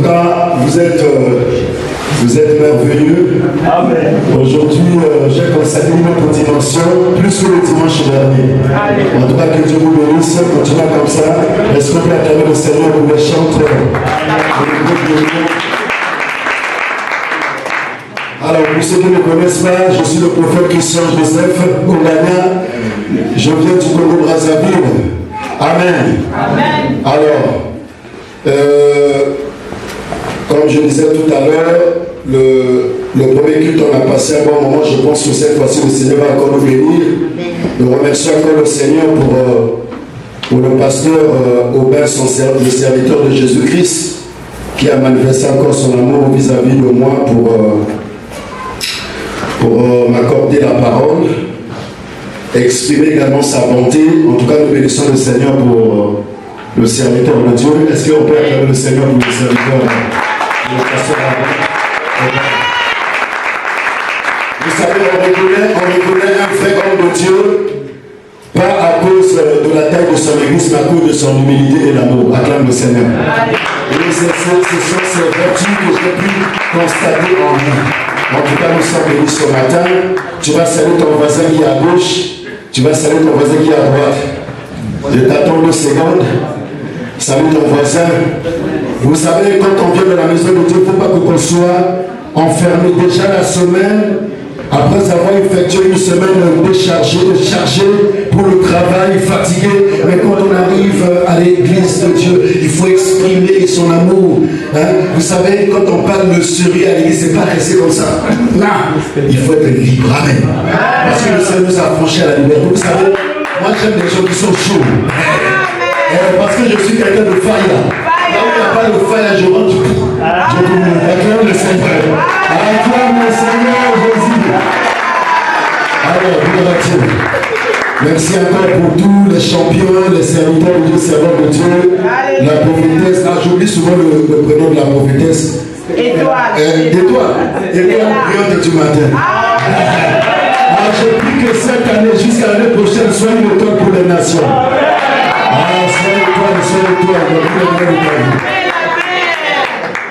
cas, vous êtes merveilleux. Aujourd'hui, j'ai consacré notre dimension plus que le dimanche dernier. En tout cas, que Dieu vous bénisse. Continuez comme ça. Est-ce qu'on peut acclamer le Seigneur pour les chanteurs? Alors, pour ceux qui ne me connaissent pas, je suis le prophète Christian Joseph Ongana. Je viens du Congo-Brazzaville. Amen. Amen. Alors, comme je disais tout à l'heure, le premier culte, on a passé un bon moment. Je pense que cette fois-ci, le Seigneur va encore nous bénir. Nous remercions encore le Seigneur pour le pasteur Aubin, le serviteur de Jésus-Christ, qui a manifesté encore son amour vis-à-vis de moi pour m'accorder la parole, exprimer également sa bonté. En tout cas, nous bénissons le Seigneur pour le serviteur de Dieu. Est-ce qu'on peut acclamer le Seigneur pour le serviteur de pasteur Aubin? Vous savez, on reconnaît un vrai homme de Dieu, pas à cause de la taille de son église, mais à cause de son humilité et l'amour. Acclame le Seigneur. Et ce sont ces vertus que j'ai pu constater en lui. En tout cas, nous sommes bénis ce matin. Tu vas saluer ton voisin qui est à gauche, tu vas saluer ton voisin qui est à droite. Je t'attends 2 secondes. Salut ton voisin. Vous savez, quand on vient de la maison de Dieu, il ne faut pas qu'on soit enfermé déjà la semaine. Après avoir effectué une semaine déchargée pour le travail, fatigué, mais quand on arrive à l'église de Dieu, il faut exprimer son amour. Vous savez, quand on parle de sérieux à l'église, c'est pas rester comme ça. Là, il faut être libre. Amen. Parce que le Seigneur nous a franchi à la liberté. Vous savez, moi j'aime les gens qui sont chauds. Parce que je suis quelqu'un de faille. Là où il n'y a pas de faille, je rentre du coup. Acclame le Seigneur. Acclame le Seigneur Jésus. Alors, merci encore pour tous les champions, les serviteurs de Dieu, servants de Dieu, la prophétesse. Ah, j'oublie souvent le prénom de la prophétesse. Étoile. Étoile brillante du matin. Ah, je prie que cette année, jusqu'à l'année prochaine, soit une étoile pour les nations. Ah, soit étoile.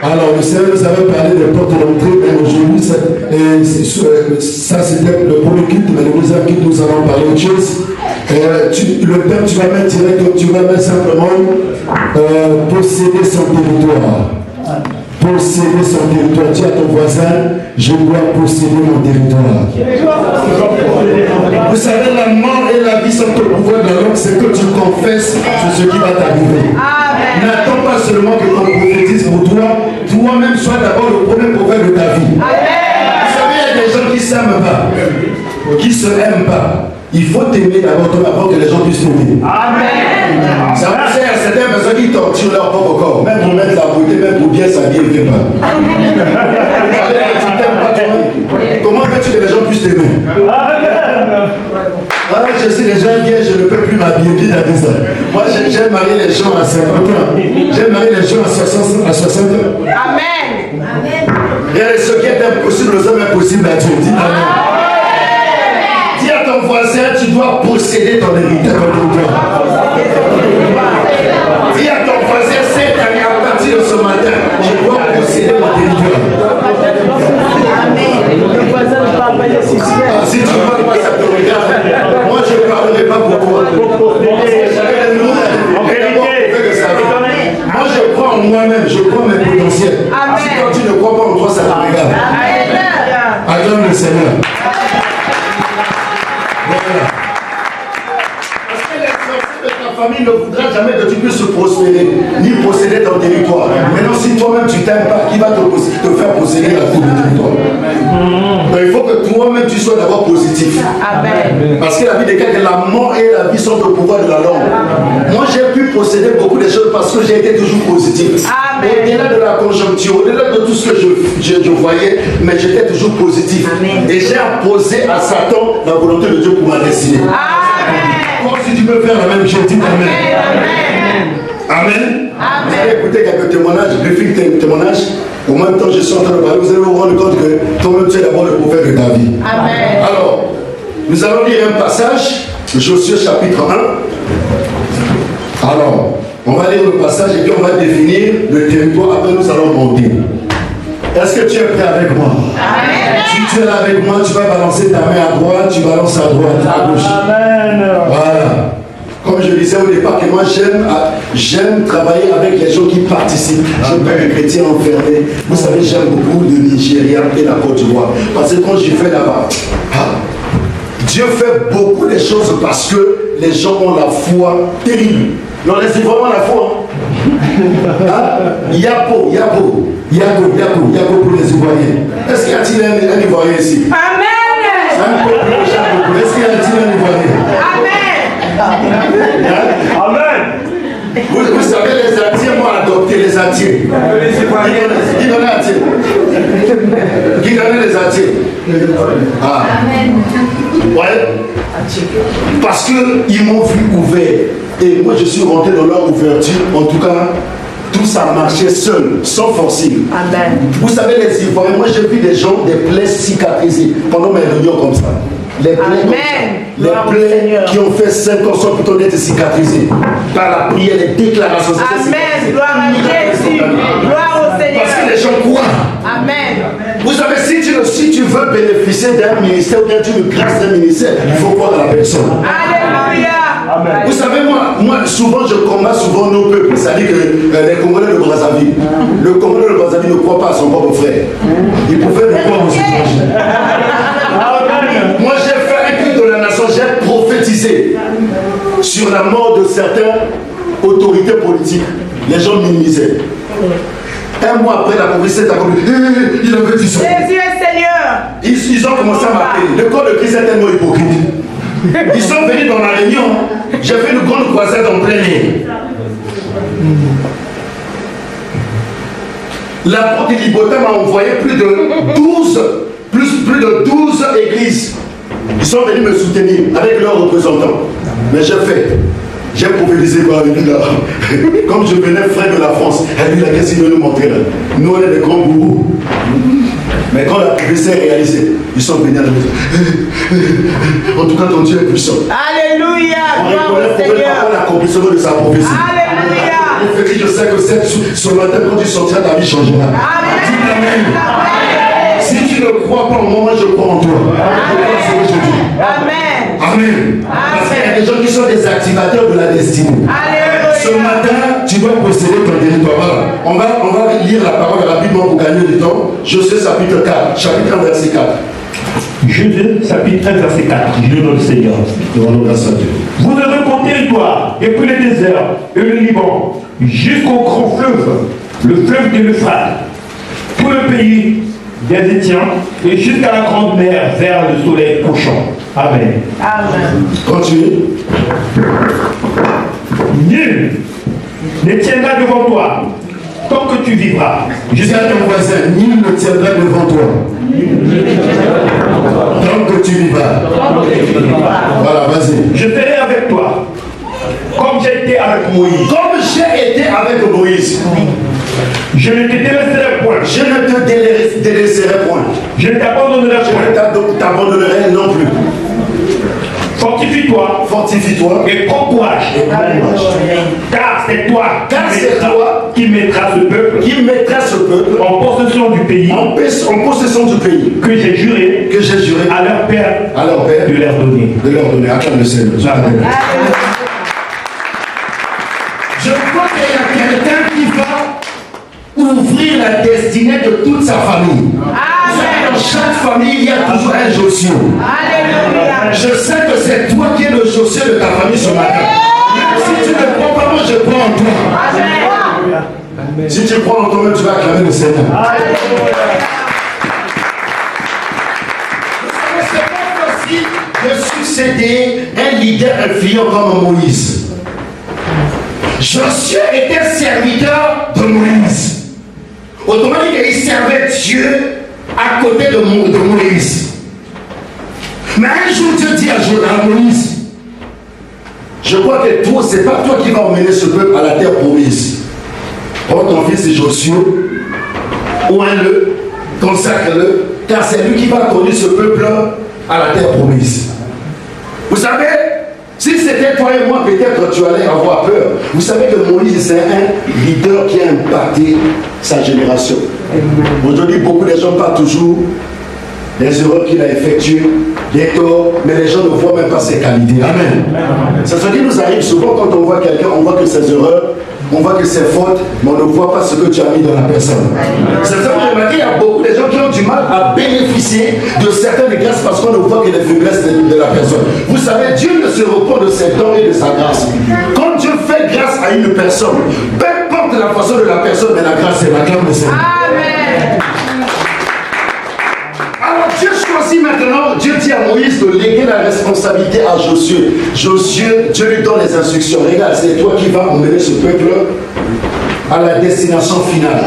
Alors, le Seigneur nous avait parlé des portes d'entrée, mais aujourd'hui, ça c'était le premier culte, mais le deuxième culte, nous allons parler autre chose. Le Père, tu vas mettre direct, tu vas mettre simplement posséder son territoire. Posséder son territoire. Dis à ton voisin, je dois posséder mon territoire. Vous savez, la mort et la vie sont au pouvoir de la langue, c'est que tu confesses sur ce qui va t'arriver. N'attends pas seulement que qu'on prophétise pour toi-même sois d'abord le premier prophète de ta vie. Vous savez, il y a des gens qui ne s'aiment pas, qui ne se aiment pas. Il faut t'aimer d'abord toi avant que les gens puissent t'aimer. Amen. Ça vous sert à certaines personnes qui torturent leur propre corps. Même pour mettre la beauté, même pour bien s'habiller, ils ne fait pas. Tu t'aimes pas toi-même. Comment veux-tu que les gens puissent t'aimer? Ah, je sais, les gens viennent, je ne peux plus m'habiller. Qui t'a dit ça? Moi, j'aime marier les gens à 50 ans. J'aime marier les gens à 60 ans. Amen. Et ce qui est impossible aux hommes est possible à Dieu. Dis Amen. Dis à ton voisin, tu dois posséder ton héritage, ton territoire. Dis à ton voisin, cette année, à partir de ce matin, je dois posséder mon territoire. Le voisin ne parle pas de soucis. Si tu ne parles pas, ça te regarde. Moi, je ne parlerai pas pour toi. Moi, je crois en moi-même, je crois en mes potentiels. Si toi, tu ne crois pas en toi, ça te regarde. Acclame le Seigneur. Voilà. Parce que les sorciers de ta famille ne voudra jamais que tu puisses prospérer, ni posséder ton territoire. Maintenant, si toi-même tu t'aimes pas, qui va te faire posséder la cour du territoire? Donc, il faut que toi-même tu sois d'abord positif. Amen. Parce que la vie déclare que la mort et la vie sont au pouvoir de la langue. Moi, j'ai pu posséder beaucoup de choses parce que j'ai été toujours positif. Au-delà de la conjoncture, au-delà de tout ce que je voyais, mais j'étais toujours positif. Amen. Et j'ai imposé à Satan la volonté de Dieu pour ma destinée. Comme si tu peux faire la même chose, dis Amen. Amen. Vous allez écouter quelques témoignages, briefing témoignages. Au même temps, je suis en train de parler, vous allez vous rendre compte que toi-même tu es d'abord le prophète de ta vie. Amen. Alors, nous allons lire un passage, Josué chapitre 1. Alors, on va lire le passage et puis on va définir le territoire à après nous allons monter. Est-ce que tu es prêt avec moi? Amen. Si tu es là avec moi, tu vas balancer ta main à droite, tu balances à droite, à gauche. Amen. Voilà. Comme je disais au départ, que moi j'aime travailler avec les gens qui participent. Je ne suis pas un chrétien enfermé. Vous savez, j'aime beaucoup le Nigeria et la Côte d'Ivoire. Parce que quand j'y vais là-bas, Dieu fait beaucoup de choses parce que les gens ont la foi terrible. Non, c'est vraiment la foi. Yapo pour les Ivoiriens. Est-ce qu'il y a-t-il un Ivoirien ici? Amen. Est-ce qu'il y a-t-il un Ivoirien? Amen. Vous savez, les Antiens m'ont adopté, les Antiens. Qui donnait Antiens? Qui donnait les Antiens? Amen. Ouais. Parce qu'ils m'ont vu ouvert. Et moi, je suis rentré dans leur ouverture. En tout cas, tout ça marchait seul, sans forcer. Amen. Vous savez, les Ivoiriens, moi j'ai vu des gens, des plaies cicatrisées pendant mes réunions comme ça. Les plaies, comme ça. Les plaies qui ont fait 5 ans sont plutôt d'être cicatrisées par la prière, les déclarations. Amen. Gloire à Jésus. Gloire au Seigneur. Parce que les gens croient. Amen. Vous savez, si tu veux bénéficier d'un ministère ou d'une grâce d'un ministère, il faut croire dans la personne. Alléluia. Amen. Vous savez, moi, souvent, je combats souvent nos peuples. C'est-à-dire que les Congolais de Brazzaville, le Congolais de Brazzaville ne croit pas à son propre frère. Il pouvait le croire aux étrangers. Moi, j'ai fait un culte de la nation, j'ai prophétisé sur la mort de certaines autorités politiques. Les gens minimisaient. Un mois après la prophétie, il avait dit ça. Jésus est Seigneur. Ils ont commencé à m'appeler. Le corps de Christ est tellement hypocrite. Ils sont venus dans la réunion. J'ai fait une grande croisade en plein air. L'apôtre Libota m'a envoyé plus de 12 églises. Ils sont venus me soutenir avec leurs représentants. Mais j'ai prophétisé par lui là. Comme je venais frère de la France, elle lui a qu'est-ce qu'il veut nous montrer là. Nous on est des grands gourous. Mais quand la prophétie est réalisée, ils sont venus à la maison. En tout cas, ton Dieu est puissant. Alléluia. On reconnaît l'accomplissement de sa prophétie. Alléluia. Je sais que ce matin, quand tu sortiras, ta vie changera. Amen. Si tu ne crois pas en moi, je crois en toi. Amen. Amen. Parce qu'il y a des gens qui sont des activateurs de la destinée. Alléluia. Ce matin, tu vas posséder ton territoire. Voilà. On va lire la parole rapidement pour gagner du temps. Josué chapitre 4, chapitre 1, verset 4. Josué chapitre 1, verset 4. Je dans le Seigneur. Vous aurez mon territoire, depuis le désert et le Liban, jusqu'au grand fleuve, le fleuve de l'Euphrate, tout le pays des Étiens et jusqu'à la grande mer vers le soleil couchant. Amen. Amen. Continuez. Nul ne tiendra devant toi tant que tu vivras. Jusqu'à ton voisin, nul ne tiendra devant toi. Tant que tu vivras. Voilà, vas-y. Je serai avec toi, comme j'ai été avec Moïse. Comme j'ai été avec Moïse. Je ne te délaisserai point. Je ne te délaisserai point. Je ne t'abandonnerai point. Je ne t'abandonnerai non plus. Fortifie-toi. Fortifie-toi. Et prends courage. Car c'est toi qui mettras ce peuple. Qui mettra ce peuple en possession du pays. En possession du pays. Que j'ai juré. À leur père. De leur donner. De leur donner. Acclame le Seigneur. Je crois qu'il y a quelqu'un qui va ouvrir la destinée de toute sa famille. Amen. Dans chaque famille, il y a toujours un Josué. Alléluia. Je sais que c'est toi qui es le Josué de ta famille ce matin. Même si tu ne crois pas, moi je crois en toi. Amen. Si tu crois en toi-même, tu vas acclamer le Seigneur. Alléluia. Vous savez, c'est pas facile de succéder un leader influent comme Moïse. Josué était serviteur de Moïse. Autrement dit, il servait Dieu à côté de Moïse. Mais un jour, Dieu dit à Moïse, je crois que toi, c'est pas toi qui vas emmener ce peuple à la terre promise. Prends ton fils Josué, oins-le, consacre-le, car c'est lui qui va conduire ce peuple à la terre promise. Vous savez, Si c'était toi et moi, peut-être tu allais avoir peur. Vous savez que Moïse, c'est un leader qui a impacté sa génération. Aujourd'hui, beaucoup de gens parlent toujours des erreurs qu'il a effectuées, des torts, mais les gens ne voient même pas ses qualités. Amen. C'est ce qui nous arrive souvent quand on voit quelqu'un, on voit que ses erreurs, on voit que ses fautes, mais on ne voit pas ce que tu as mis dans la personne. C'est ça que j'ai remarqué, il y a beaucoup de gens qui ont du mal à bénéficier de certaines grâces parce qu'on ne voit que les faiblesses de la personne. Vous savez, Dieu ne se repose de ses dons et de sa grâce. Quand Dieu fait grâce à une personne, peu importe la façon de la personne, mais la grâce est la clame de Seigneur. Amen. Alors Dieu choisit maintenant, Dieu dit à Moïse de léguer la responsabilité à Josué. Josué, Dieu lui donne les instructions. Regarde, c'est toi qui vas emmener ce peuple à la destination finale.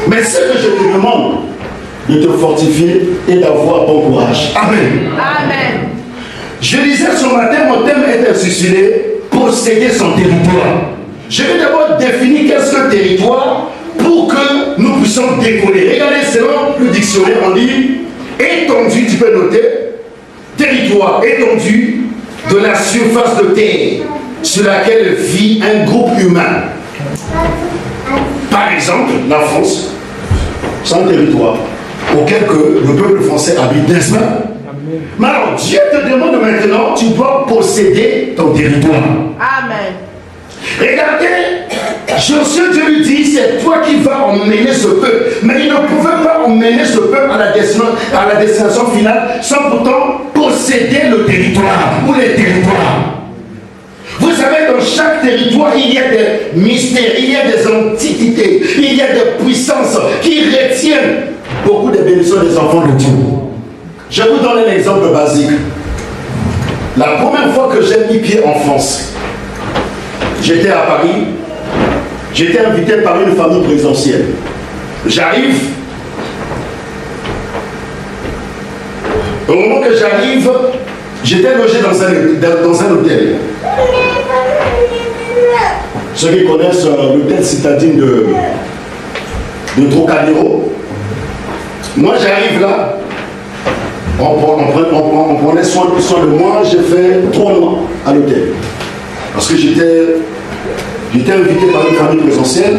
Mais ce que je te demande, de te fortifier et d'avoir bon courage. Amen. Amen. Je disais ce matin, mon thème est intitulé posséder son territoire. Je vais d'abord définir qu'est-ce que le territoire pour que nous puissions décoller. Regardez, selon le dictionnaire, on dit étendue, tu peux noter, territoire, étendue de la surface de terre sur laquelle vit un groupe humain. Par exemple, la France, c'est un territoire auquel que le peuple français habite, n'est-ce pas? Mais alors, Dieu te demande maintenant, tu dois posséder ton territoire. Amen. Regardez, Josué, Dieu lui dit, c'est toi qui vas emmener ce peuple. Mais il ne pouvait pas emmener ce peuple à la destination finale sans pourtant posséder le territoire ou les territoires. Vous savez, dans chaque territoire, il y a des mystères, il y a des antiquités, il y a des puissances qui retiennent beaucoup de bénédictions des enfants de Dieu. Je vous donne un exemple basique. La première fois que j'ai mis pied en France, j'étais à Paris, j'étais invité par une famille présidentielle. J'arrive, au moment que j'arrive, j'étais logé dans un hôtel. Ceux qui connaissent l'hôtel citadine de Trocadéro, moi j'arrive là, on prenait soin de moi, j'ai fait 3 mois à l'hôtel. Parce que j'étais invité par une famille présidentielle.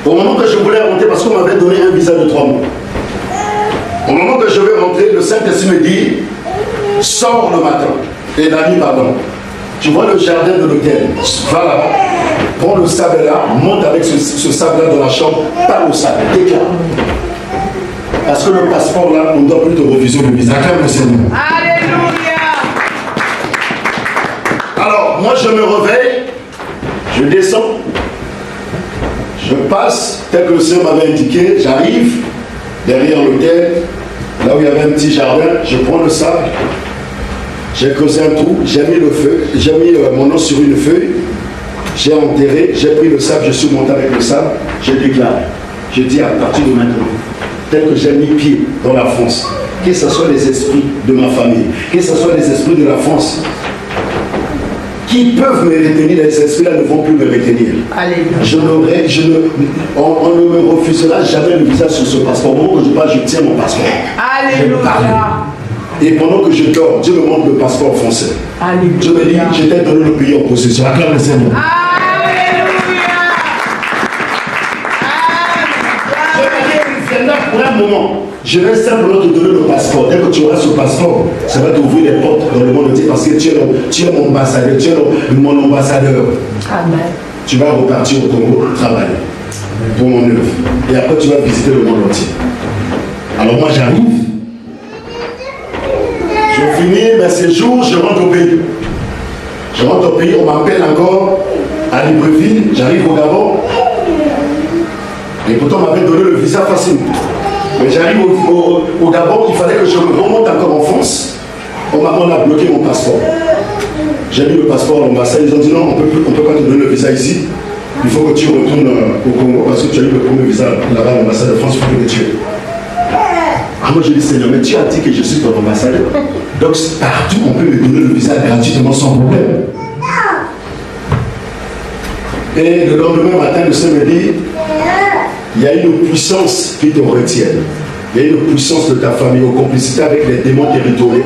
Au moment que je voulais rentrer, parce qu'on m'avait donné un visa de 3 mois. Au moment que je vais rentrer, le Saint-Esprit me dit, sors le matin. Et la nuit, pardon. Tu vois le jardin de l'hôtel. Va là-bas, prends le sable là, monte avec ce sable-là dans la chambre, parle au sable, déclare. Parce que le passeport là, on ne doit plus te refuser le visa. Acclame le Seigneur. Alléluia. Alors, moi je me réveille, je descends, je passe, tel que le Seigneur m'avait indiqué, j'arrive derrière l'hôtel, là où il y avait un petit jardin, je prends le sable, j'ai creusé un trou, j'ai mis le feu, j'ai mis mon nom sur une feuille, j'ai enterré, j'ai pris le sable, je suis monté avec le sable, j'ai déclaré. Je dis à partir de maintenant, tel que j'ai mis pied dans la France, que ce soit les esprits de ma famille, que ce soit les esprits de la France, qui peuvent me retenir, les esprits-là ne vont plus me retenir. On ne me refusera jamais le visa sur ce passeport. Au moment que je parle, je tiens mon passeport. Alléluia. Et pendant que je dors, Dieu me montre le passeport français. Alléluia. Dieu me dit, je t'ai donné le pays en possession. Acclame le Seigneur. Pour un moment, je vais simplement te donner le passeport. Dès que tu auras ce passeport, ça va t'ouvrir les portes dans le monde entier parce que tu es mon ambassadeur, tu es mon ambassadeur. Amen. Tu vas repartir au Congo travailler pour mon œuvre. Et après, tu vas visiter le monde entier. Alors moi, j'arrive. Je finis mes séjours, je rentre au pays. Je rentre au pays, on m'appelle encore à Libreville, j'arrive au Gabon. Et pourtant, on m'avait donné le visa facile. Mais j'arrive au Gabon, il fallait que je remonte encore en France. On a bloqué mon passeport. J'ai mis le passeport à l'ambassade. Ils ont dit non, on ne peut pas te donner le visa ici. Il faut que tu retournes au Congo parce que tu as eu le premier visa là-bas à l'ambassade de France, il faut que tu es. Ah, moi je dis Seigneur, mais tu as dit que je suis ton ambassadeur. Donc partout, on peut me donner le visa gratuitement sans problème. Et le lendemain matin, le Seigneur me dit, il y a une puissance qui te retient. Il y a une puissance de ta famille, aux complicités avec les démons territoriaux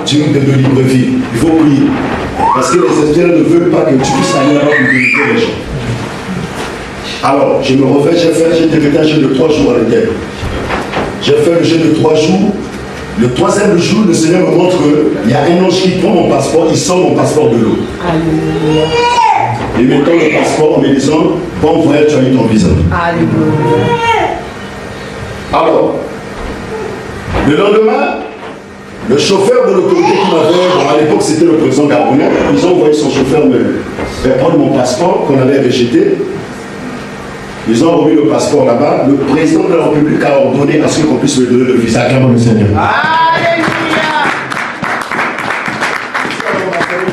dignes de libre vie. Il faut prier. Parce que les esprits ne veulent pas que tu puisses aller là-bas pour délivrer les gens. Alors, je me refais, j'ai débuté un jeûne de 3 jours à l'intérieur. J'ai fait le jeûne de 3 jours. Le 3e jour, le Seigneur me montre qu'il y a un ange qui prend mon passeport, il sort mon passeport de l'eau. Il me donne le passeport en me disant, bon voyage, tu as eu ton visa. Alors, le lendemain, le chauffeur de l'autorité qui m'avait, bon, à l'époque c'était le président gabonais, ils ont envoyé son chauffeur me prendre mon passeport qu'on avait rejeté. Ils ont remis le passeport là-bas. Le président de la République a ordonné à ce qu'on puisse me donner le visa. Acclamons le Seigneur. Alléluia.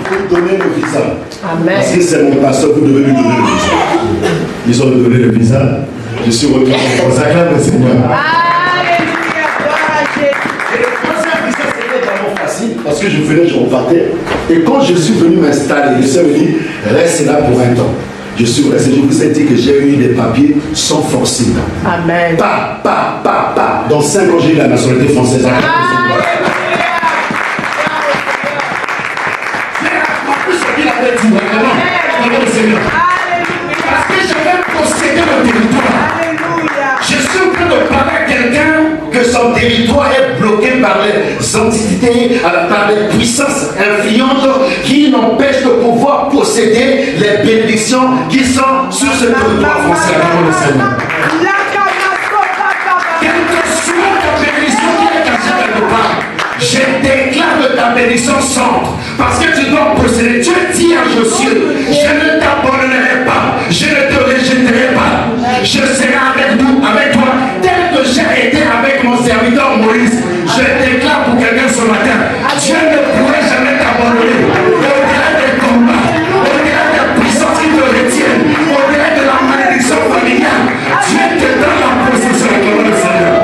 Vous donner le visa. Amen. Parce que c'est mon pasteur, vous devez lui donner le visa. Ils ont donné le visa. Je suis revenu. Acclamons le Seigneur. Alléluia. Et le troisième visa, c'était vraiment facile parce que je venais, je repartais. Et quand je suis venu m'installer, le Seigneur me dit, reste là pour un temps. Je suis resté, je vous ai dit que j'ai eu des papiers sans forcer. Amen. Pas. Dans 5 ans, j'ai eu la nationalité française. Parce que j'avais possédé le territoire. Je suis en train de parler à quelqu'un que son territoire est bloqué par les entités, par les puissances influentes qui n'empêchent de pouvoir posséder les bénédictions qui sont sur ce territoire français. Quelle que soit ta bénédiction qui est cachée quelque part, je déclare que ta bénédiction sorte parce que tu dois posséder. Dieu dit à Josué, je ne t'abandonnerai pas, je ne te rejetterai pas, je serai avec nous, avec toi, tel que j'ai été avec mon serviteur Moïse. Je déclare pour quelqu'un ce matin, Dieu ne pourrait jamais t'abandonner. Au-delà des combats, au-delà des puissances qui te retiennent, au-delà de la malédiction familiale, Dieu te donne la possession de le Seigneur.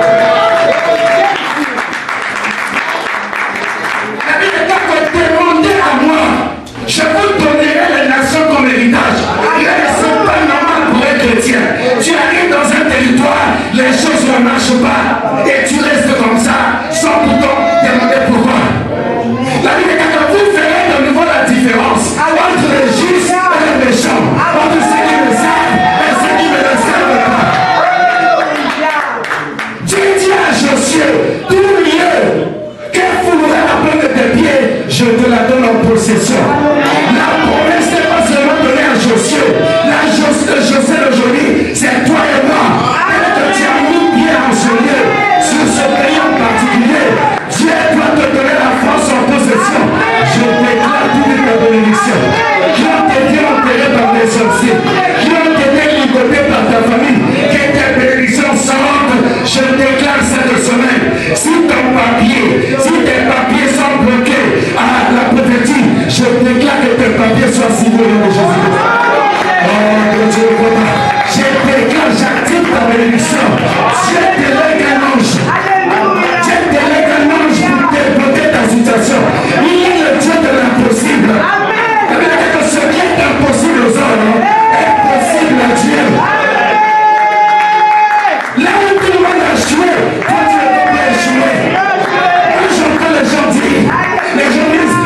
La Bible est que demandez à moi, je vous donnerai les nations comme héritage. Il ne sont pas normal pour un chrétien. Tu arrives dans un territoire, les choses ne marchent pas et tu restes comme ça sans pourtant demander pourquoi. La Bible est que vous verrez de nouveau la différence entre les justes et les méchants, entre ceux qui me servent et ceux qui ne me servent pas. Dieu dit à Josué, tout lieu que foulerait la plante de tes pieds, je te la donne en possession. La promesse n'est pas seulement donnée à Josué. La Josué d'aujourd'hui, c'est toi et moi. Et que tu as mis pied en ce lieu, sur ce pays en particulier, Dieu doit te donner la force en possession. Je déclare toute ta bénédiction. Qui ont été enterrés par des sorciers, qui ont été ligotés par ta famille, que tes bénédictions sortent. Je déclare cette semaine. Si ton papier, si tes papiers sont bloqués à la prophétie, je déclare que tes papiers soient signés au nom de Jésus. Oh, que Dieu est là. Je déclare, j'active ta bénédiction. Dieu délègue un ange. Dieu délègue un ange pour débloquer ta situation. Il est le Dieu de l'impossible. Que ce qui est impossible aux hommes est possible à Dieu. Là où tout le monde a échoué, toi tu ne peux pas échouer. Quand j'entends les gens dire,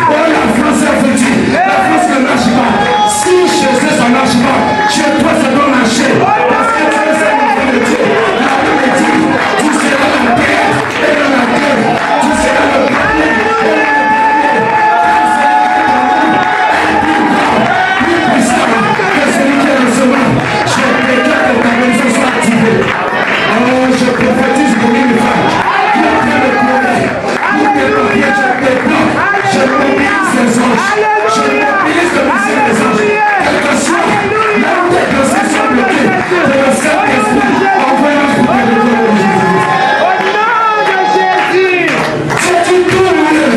oh la France est foutue, la France ne marche pas. Si chez eux ça ne marche pas, chez toi ça doit marcher. Parce que tu es un enfant de Dieu. La Bible dit, tu seras la terre et dans la terre, tu seras le premier et le dernier. Plus puissant que celui qui est dans ce monde. Je déclare que ta bénédiction soit activée. Oh, je prophétise pour une femme qui est en train de pleurer. Pour tes papiers, je débloque. Je mobilise les anges. Je mobilise le mystère des anges. Quel que soit là où tes dossiers sont bloqués, que le Saint-Esprit envoie un pour te révéler de Jésus. Au nom de Jésus. C'est du tout mieux.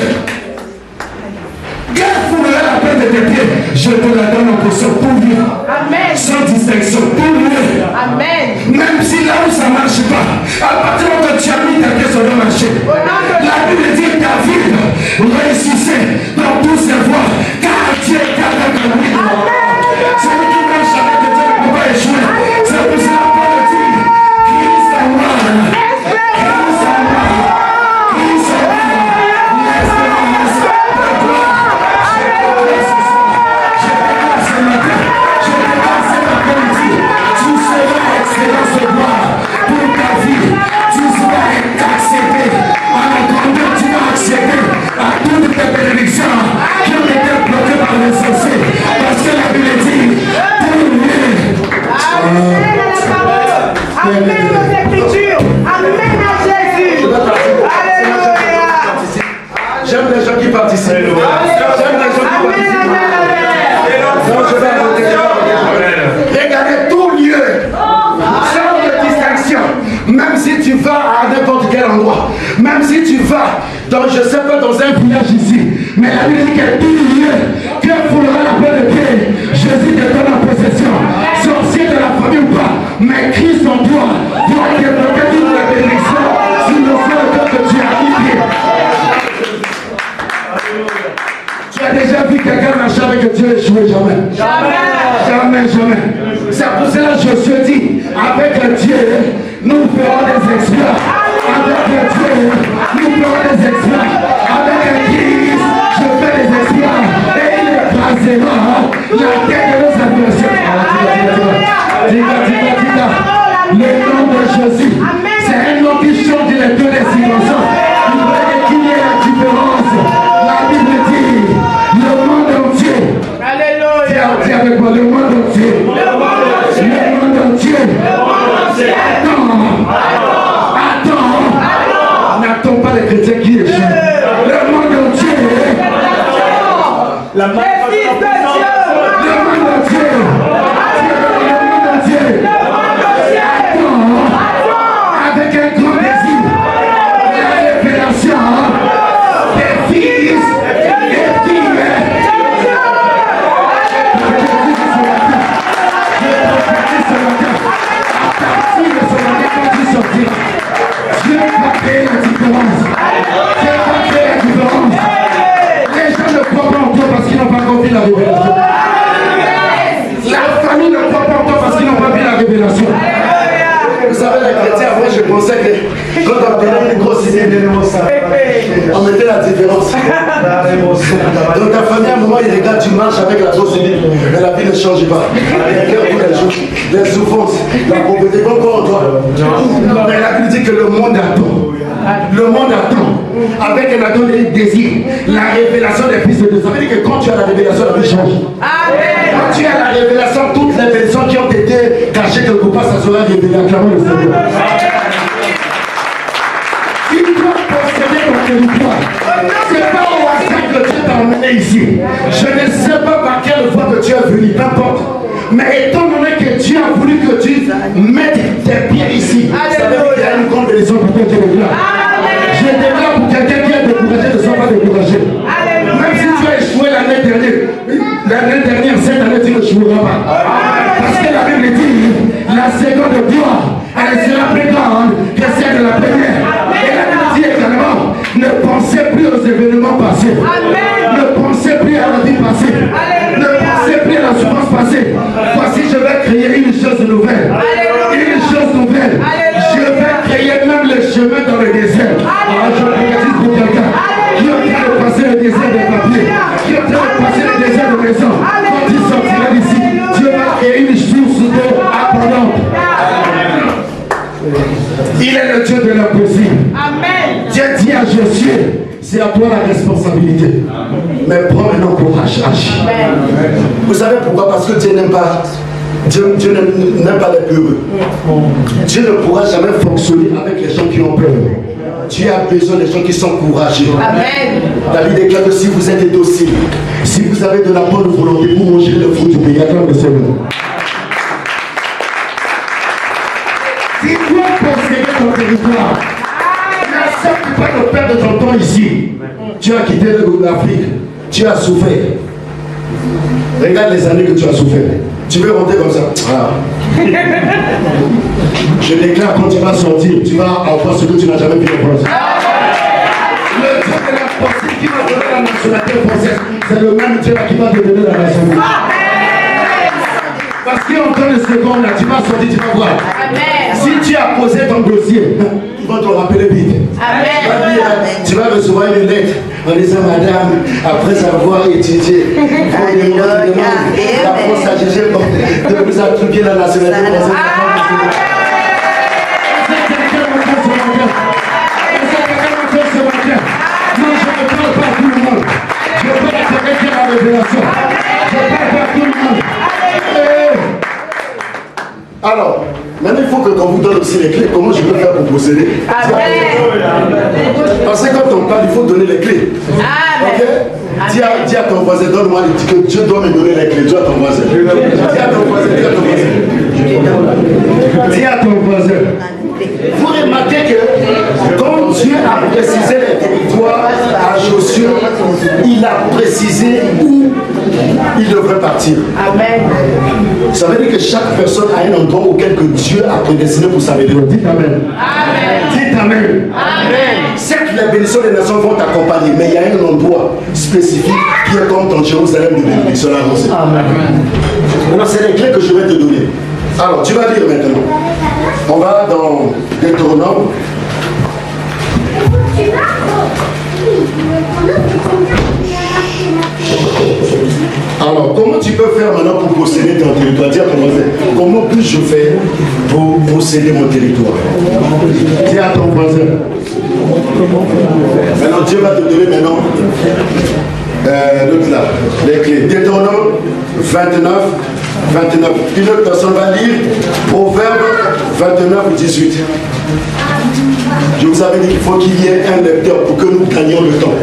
Quelle foulerait la paix de tes pieds, je te la donne en possession pour vivre. Amen. Sans distinction, pour mieux. Amen. Même si là où ça ne marche pas, à partir du moment où tu as mis ta pièce, ça doit marcher. La Bible dit David réussissait dans tous ses voies, car Dieu garde avec lui. Celui qui marche avec Dieu ne peut pas échouer. C'est pour cela qu'on dit Christ en moi. Amen aux Écritures. Amen à Jésus. Alléluia. J'aime les gens qui participent. J'aime les gens qui participent. Donc je vais arrêter. Regardez tout lieu, sans de distinction. Même si tu vas à n'importe quel endroit, même si tu vas dans, je sais pas, dans un village ici, mais la Bible dit que tout lieu, Dieu foulera la paix de Dieu. Jésus te donne en possession, sorcier de la famille ou pas, mais Christ en toi, doit développer toute la bénédiction sur le sol que tu as habité. Tu as déjà vu quelqu'un marcher avec Dieu échouer? Jamais. Jamais, jamais. C'est pour cela que je te dis, avec Dieu, nous ferons des exploits. Avec Dieu, nous ferons des exploits. Avec Christ, je fais des exploits. Et il écrasera la tête de nos adversaires. Dis-le. Le nom de Jésus, c'est un nom qui change les deux des circonstances. Il faudrait qu'il y ait la différence. La Bible dit, le monde entier. Alléluia. Dis avec moi, le monde entier. Le monde entier. Attends. N'attends pas les chrétiens qui échouent. Le monde entier. La main de Dieu. Le monde entier. Avec un grand désir, la révélation des fils et filles. Dieu va créer la différence. Dieu va créer la différence. Les gens ne croient pas en toi parce qu'ils n'ont pas encore vu la révélation. La famille ne croit pas en toi parce qu'ils n'ont pas vu la révélation. Vous savez, les chrétiens, moi je pensais que quand on donnait une grosse idée, on mettait la différence. Donc ta famille, à un moment, il regarde, tu marches avec la grosse idée, mais la vie ne change pas. Les souffrances, la pauvreté, pas encore en toi. Mais la Bible dit que le monde attend. Le monde attend. Avec un attend des désirs. La révélation des fils de Dieu. Ça veut dire que quand tu as la révélation, la vie change. Quand tu as la révélation, toutes les personnes qui ont été cachées quelque part, ça sera révélé. Acclamons le Seigneur. Tu dois posséder ton territoire. C'est pas au hasard que Dieu t'a emmené ici. Je ne sais pas par quelle voie que tu es venu, n'importe. Mais étant donné que Dieu a voulu que tu mettes tes pieds ici, ça veut dire qu'il y a une grande bénédiction pour toi qui est là. Je déclare pour quelqu'un qui est découragé, ne sois pas découragé. Même si tu as échoué l'année dernière, cette année tu n'échoueras pas. Parce que la Bible dit, la seconde gloire, elle sera plus grande que celle de la première. Et la Bible dit également, ne pensez plus aux événements passés. Ne pensez plus à la vie passée. Ne pensez plus à la souffrance passée. Voici, je vais créer une chose nouvelle. Une chose nouvelle. Je vais créer même le chemin dans le désert. Alors je précise pour quelqu'un qui est en train de passer le désert des papiers, qui est en train de passer le désert de maison. Quand il sortira d'ici, Dieu va créer une source d'eau abondante. Il est le Dieu de l'impossible. Dieu dit à Josué, c'est à toi la responsabilité. Mais prends maintenant courage, agis. Vous savez pourquoi? Parce que Dieu n'aime pas n'aime pas les peureux. Dieu ne pourra jamais fonctionner avec les gens qui ont peur. Tu as besoin des gens qui sont courageux. Amen. David déclare que si vous êtes docile, si vous avez de la bonne volonté pour manger le fruit du pays, acclame le Seigneur. Si tu as possédé ton territoire, n'accepte pas de perdre ton temps ici. Tu as quitté l'Afrique, tu as souffert. Regarde les années que tu as souffert. Tu veux rentrer comme ça. Ah. Je déclare, quand tu vas sortir, tu vas avoir ce que tu n'as jamais pu avoir. Le Dieu de la possible qui va donner la nationalité française, c'est le même Dieu qui va te donner la nationalité. Parce qu'en temps de seconde, là, tu vas sortir, tu vas voir. Amen. Si tu as posé ton dossier, ils vont te rappeler vite. Amen. Tu vas recevoir une lettre en disant, madame, après avoir étudié, la France a jugé de vous attribuer la nationalité française. Non, je ne parle pas à tout le monde. Je parle à quelqu'un qui a la révélation. Je parle pas à tout le monde. Alors, maintenant il faut que quand vous donne aussi les clés, comment je peux faire pour posséder? Parce que quand on parle, il faut donner les clés. Ok? Dis à ton voisin, donne-moi les clés, que Dieu doit me donner les clés. Dis à ton voisin. Dis à ton voisin, dis à ton voisin. Vous remarquez que quand Dieu a précisé les territoires à Josué, il a précisé où il devrait partir. Amen. Ça veut dire que chaque personne a un endroit auquel que Dieu a prédestiné pour sa bénédiction. Dites Amen. Amen. Dites Amen. Amen. Certes, les bénédictions des nations vont t'accompagner, mais il y a un endroit spécifique qui est comme ton Jérusalem de bénédiction avancée. Maintenant, c'est les clés que je vais te donner. Alors, tu vas lire maintenant. On va dans Deutéronome. Alors, comment tu peux faire maintenant pour posséder ton territoire? Dis à ton voisin, comment puis-je faire pour posséder mon territoire? Dis à ton voisin. Maintenant, Dieu va te donner maintenant l'autre là, les clés. Deutéronome 29. Une autre personne va lire Proverbe 29, 18. Je vous avais dit qu'il faut qu'il y ait un lecteur pour que nous gagnions le temps.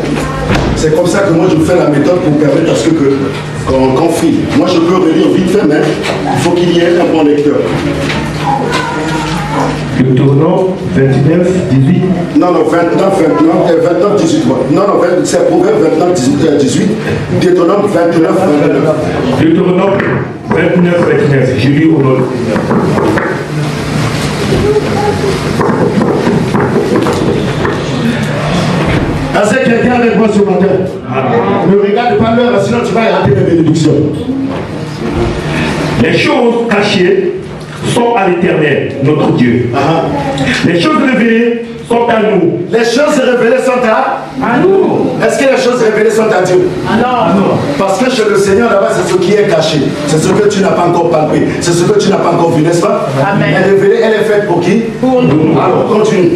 C'est comme ça que moi je fais la méthode pour permettre à ce qu'on file. Moi je peux relire vite fait, mais il faut qu'il y ait un bon lecteur. Deutéronome 29, 18. Non, 29, 18. Non, c'est Proverbe 29, 18. Deutéronome 29, 29. Deutéronome 29, 29. Je lis au nom. Est-ce que quelqu'un avec moi ce matin? Ne regarde pas l'heure, sinon tu vas rater les bénédictions. Les choses cachées sont à l'Éternel, notre Dieu. Les choses révélées sont à nous. Les choses révélées sont à nous. Est-ce que les choses révélées sont à Dieu? Non. Parce que chez le Seigneur, là-bas, c'est ce qui est caché. C'est ce que tu n'as pas encore palpé. C'est ce que tu n'as pas encore vu, n'est-ce pas? Amen. Elle est révélée, elle est faite pour qui? Pour nous. Alors, continue.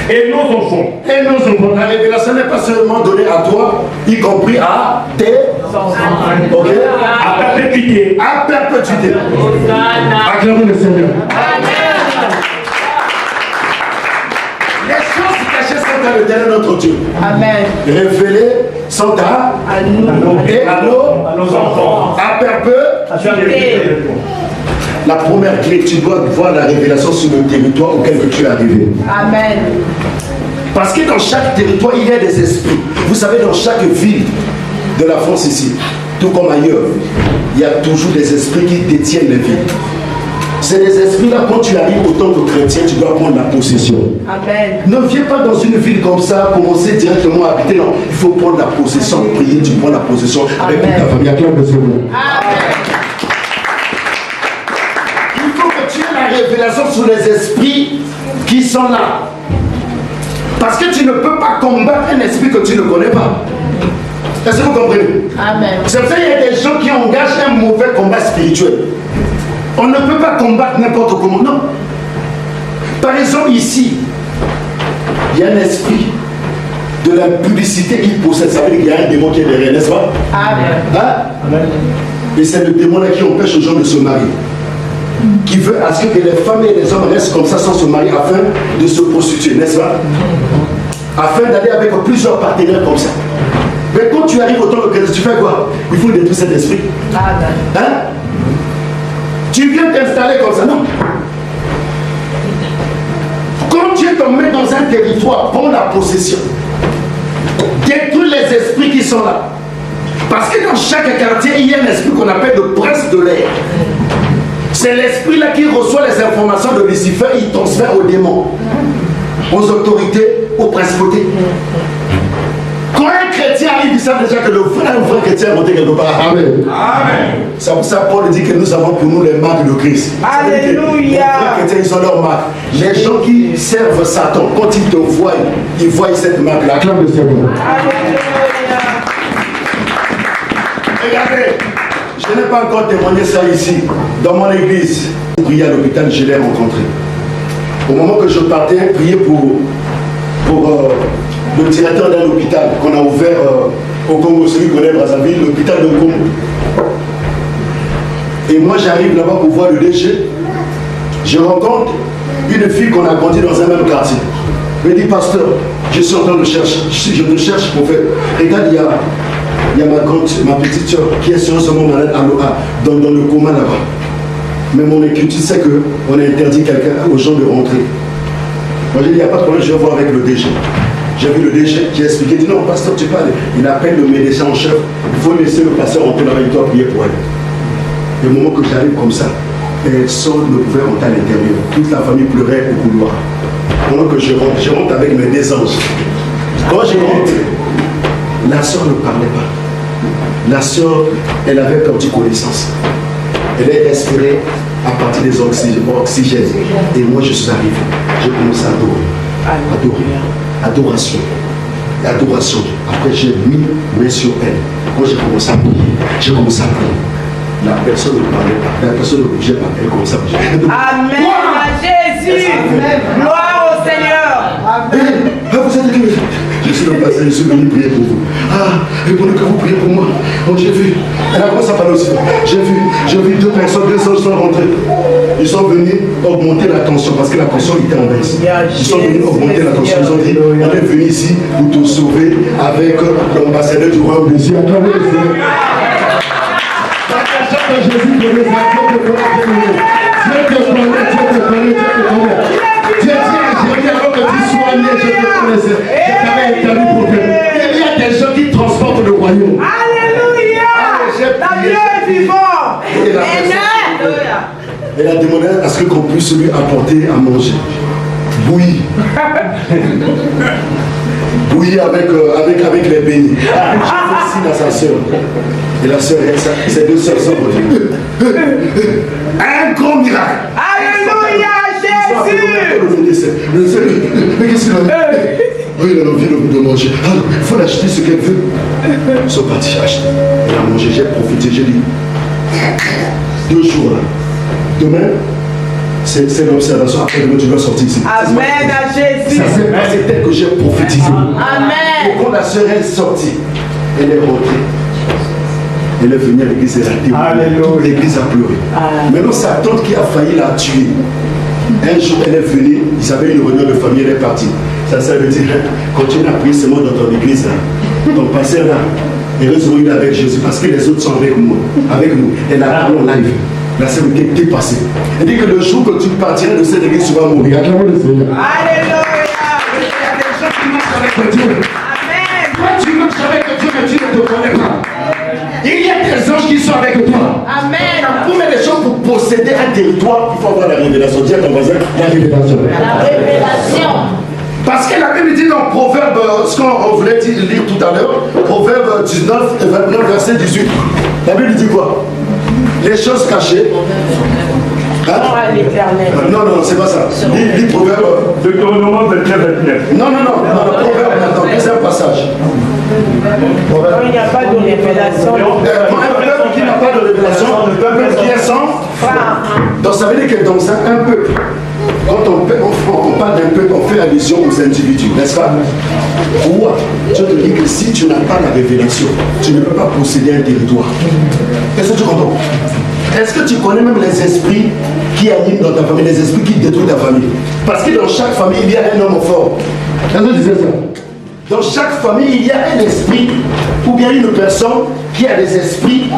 Et nos enfants. Et nos enfants. La révélation n'est pas seulement donnée à toi, y compris à tes enfants. Ok? À perpétuité. À perpétuité. Acclamons le Seigneur. Les choses cachées sont à l'Éternel notre Dieu. Amen. Révélées sont à nous. Et à nos enfants. À perpétuité. La première clé, tu dois voir la révélation sur le territoire auquel tu es arrivé. Amen. Parce que dans chaque territoire, il y a des esprits. Vous savez, dans chaque ville de la France ici, tout comme ailleurs, il y a toujours des esprits qui détiennent les villes. C'est des esprits-là, quand tu arrives autant que chrétien, tu dois prendre la possession. Amen. Ne viens pas dans une ville comme ça, commencer directement à habiter. Non, il faut prendre la possession, prier, tu prends la possession avec toute ta famille. Acclame le Seigneur. Amen. Il faut que tu aies la révélation sur les esprits qui sont là. Parce que tu ne peux pas combattre un esprit que tu ne connais pas. Est-ce que vous comprenez? Amen. C'est pour ça qu'il y a des gens qui engagent un mauvais combat spirituel. On ne peut pas combattre n'importe comment, non. Par exemple, ici, il y a un esprit de la publicité qu'il possède. Ça veut dire qu'il y a un démon qui est derrière, n'est-ce pas? Amen. Hein? Et c'est le démon-là qui empêche les gens de se marier. Qui veut à ce que les femmes et les hommes restent comme ça sans se marier afin de se prostituer, n'est-ce pas? Afin d'aller avec plusieurs partenaires comme ça. Mais quand tu arrives au temps de tu fais quoi? Il faut détruire cet esprit. Amen. Hein? Tu viens t'installer comme ça, non? Quand Dieu te met dans un territoire, prends la possession. Détruis les esprits qui sont là. Parce que dans chaque quartier, il y a un esprit qu'on appelle le prince de l'air. C'est l'esprit là qui reçoit les informations de Lucifer et il transfère aux démons, aux autorités, aux principautés. Quand un chrétien arrive, ils savent déjà que un vrai chrétien est monté quelque part. Amen. Amen. C'est pour ça que Paul dit que nous avons pour nous les marques de Christ. Alléluia. Les vrais chrétiens, ils ont leurs marques. Les gens qui servent Satan, quand ils te voient, ils voient cette marque-là. Acclame le Seigneur. Alléluia. Regardez, je n'ai pas encore témoigné ça ici. Dans mon église, pour prier à l'hôpital, je l'ai rencontré. Au moment que je partais, prier pour le directeur d'un hôpital qu'on a ouvert au Congo, celui qu'on est Brazzaville, l'hôpital de Congo. Et moi j'arrive là-bas pour voir le DG. Je rencontre une fille qu'on a grandi dans un même quartier. Elle me dit, pasteur, je suis en train de chercher, je te cherche pour faire. Regarde, il y a ma petite soeur qui est sérieusement malade dans le coma là-bas. Mais mon équipe, tu sais qu'on a interdit aux gens de rentrer. Moi j'ai dit, il n'y a pas de problème, je vais voir avec le DG. J'ai vu le DG qui a expliqué, il dit non, pasteur, tu parles. Il appelle le médecin en chef, il faut laisser le pasteur rentrer là-bas, il doit prier pour elle. Le moment que j'arrive comme ça, personne ne pouvait rentrer à l'intérieur. Toute la famille pleurait au couloir. Pendant que je rentre avec mes deux anges. Quand je rentre, la soeur ne parlait pas. La soeur, elle avait perdu connaissance. Elle est respirée à partir des oxygènes. Et moi, je suis arrivé. J'ai commencé à adorer. Adoration. Adoration. Après, j'ai mis main sur elle. Quand j'ai commencé à prier, la personne ne parlait pas, la personne ne bougeait pas, elle commençait à bouger. Amen à Jésus. Gloire au Seigneur. Amen. Vous êtes qui? Je suis le pasteur, je suis venu prier pour vous. Et pendant que vous priez pour moi, j'ai vu, elle a commencé à parler aussi. J'ai vu deux personnes, deux anges sont rentrés. Ils sont venus augmenter la tension parce que la tension était en baisse. Ils sont venus augmenter la tension. Ils ont dit, on est venu ici pour te sauver avec l'ambassadeur du royaume des cieux. Jésus te les a Dieu te connaît. Dieu dit avant que tu sois né, je te connaissais. Je t'avais établi pour Dieu. Il y a des gens qui transportent le royaume. Alléluia. La Dieu est vivant. Elle a demandé à ce qu'on puisse lui apporter à manger. Bouilli. Bouilli avec les beignets. J'ai fait signe à sa soeur. Et la soeur, ses deux soeurs sont venues. Un grand miracle. Alléluia, Jésus. Mais qu'est-ce qu'il a dit? Oui, il a envie de manger. Alors, il faut l'acheter ce qu'elle veut. Ils sont partis acheter. Elle a mangé, j'ai profité, j'ai dit. 2 jours là. Demain, c'est l'observation. Après demain, tu dois sortir ici. Amen à Jésus. Ça s'est passé tel que j'ai prophétisé. Amen. Et quand la soeur est sortie, elle est rentrée. Elle est venue à l'église, elle a témoigné. Toute l'église a pleuré. Maintenant, sa tante qui a failli la tuer. Un jour, elle est venue, ils avaient une réunion de famille, elle est partie. Sa sœur lui dit, continue à prier seulement dans ton église. Ton pasteur là, heureusement il est avec Jésus parce que les autres sont avec nous. Elle a parlé en live. La sœur lui dit, qu'est-ce qui est passé? Elle dit que le jour que tu partiras de cette église, tu vas mourir. Alléluia. Il y a des gens qui marchent avec Dieu. Amen. Toi, tu marches avec Dieu, mais tu ne te connais pas. Il y a des anges qui sont avec toi. Amen. Pour mettre des choses pour posséder un territoire, il faut avoir la révélation. Dis à ton voisin, la révélation. La révélation. Parce que la Bible dit dans Proverbe, ce qu'on voulait lire tout à l'heure, Proverbe 19 et 29, verset 18. La Bible dit quoi? Les choses cachées. Hein? Non, c'est pas ça. Lis Proverbe. Deutéronome 29, 29. Non, Proverbe, attends, deuxième passage. Il n'y a pas de révélation. Un peuple qui n'a pas de révélation, un peuple qui est sans. Donc ça veut dire que dans un peuple, quand on parle d'un peuple, on fait allusion aux individus, n'est-ce pas? Pourquoi? Je te dis que si tu n'as pas la révélation, tu ne peux pas posséder un territoire. Est-ce que tu comprends? Est-ce que tu connais même les esprits qui animent dans ta famille, les esprits qui détruisent ta famille? Parce que dans chaque famille, il y a un homme fort. Est-ce que tu disais ça? Dans chaque famille, il y a un esprit ou bien une personne qui a des esprits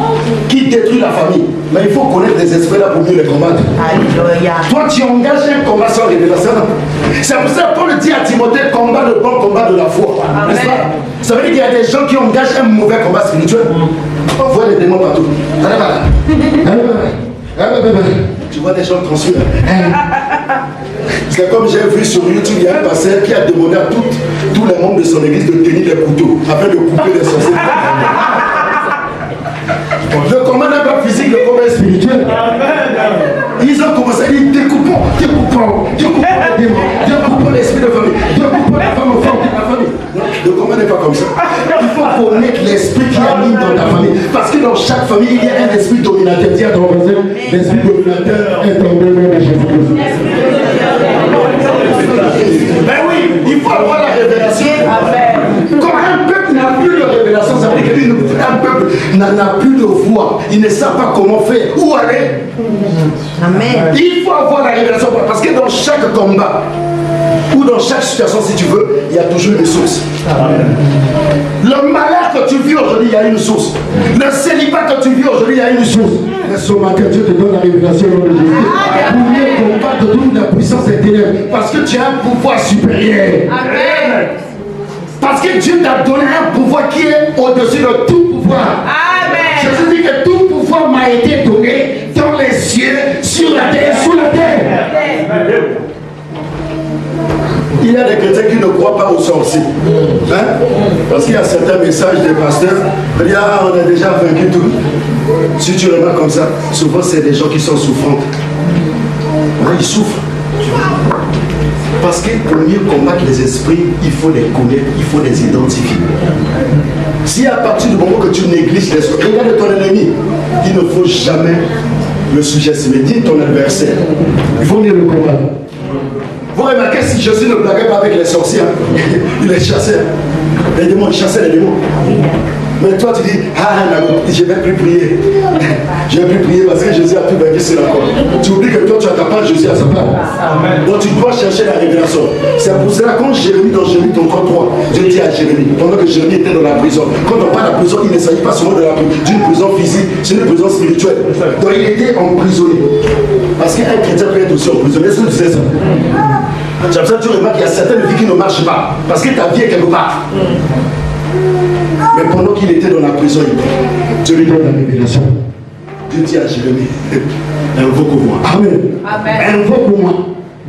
qui détruisent la famille. Mais il faut connaître les esprits là pour mieux les combattre. Alléluia. Toi, tu engages un combat sans révélation. C'est pour ça que Paul dit à Timothée, combat le bon combat de la foi. N'est-ce pas? Ça veut dire qu'il y a des gens qui engagent un mauvais combat spirituel. On voit les démons partout. Tu vois des gens transmis. C'est comme j'ai vu sur YouTube, il y a un pasteur qui a demandé à tous les membres de son église de tenir des couteaux afin de couper les sorciers. Le combat n'est pas physique, le combat est spirituel. Ils ont commencé à dire découpons les démons, découpons l'esprit de famille, découpons la femme au fond de la famille. Le combat n'est pas comme ça. Il faut connaître l'esprit qui anime dans ta famille. Parce que dans chaque famille, il y a un esprit dominateur. Dis à ton voisin, l'esprit dominateur est en demeure de Jésus-Christ. Ben oui, il faut avoir la révélation. Quand un peuple n'a plus de révélation, ça veut dire qu'un peuple n'a plus de voix. Il ne sait pas comment faire, où aller. Amen. Il faut avoir la révélation. Parce que dans chaque combat, ou dans chaque situation, si tu veux, il y a toujours une source. Amen. Le malheur que tu vis aujourd'hui, il y a une source. Le célibat que tu vis aujourd'hui, il y a une source. Mais ce matin, Dieu te donne la révélation de Jésus. Pour mieux combattre toute la puissance des ténèbres. Parce que tu as un pouvoir supérieur. Amen. Parce que Dieu t'a donné un pouvoir qui est au-dessus de tout pouvoir. Amen. Jésus dit que tout pouvoir m'a été donné dans les cieux, sur la terre, sous la terre. Amen. Il y a des chrétiens qui ne croient pas aux sorciers. Hein? Parce qu'il y a certains messages des pasteurs. On a déjà vaincu tout. Si tu remarques comme ça, souvent c'est des gens qui sont souffrants. Ouais, ils souffrent. Parce que pour mieux combattre les esprits, il faut les connaître, il faut les identifier. Si à partir du moment que tu négliges les esprits, regarde ton ennemi, il ne faut jamais le sous-estimer. Dis ton adversaire. Il faut mieux le combattre. Vous remarquez, si Jésus ne blaguait pas avec les sorciers, il les chassait. Les démons, il chassait les démons. Mais toi tu dis, je vais plus prier. Je vais plus prier parce que Jésus a tout vaincu sur la croix. Tu oublies que toi tu as ta part, Jésus a sa part. Donc tu dois chercher la révélation. C'est pour cela quand Jérémie, dans Jérémie 3, Dieu dit à Jérémie, pendant que Jérémie était dans la prison, quand on parle de la prison, il ne s'agit pas seulement d'une prison physique, c'est une prison spirituelle. Donc il était emprisonné. Parce qu'un chrétien peut être aussi emprisonné. Est-ce que tu sais ça? C'est pour ça que tu remarques qu'il y a certaines vies qui ne marchent pas. Parce que ta vie est quelque part. Mais pendant qu'il était dans la prison, Dieu lui donne la révélation. Dieu dit à Jérémie, invoque-moi. Amen. Invoque-moi.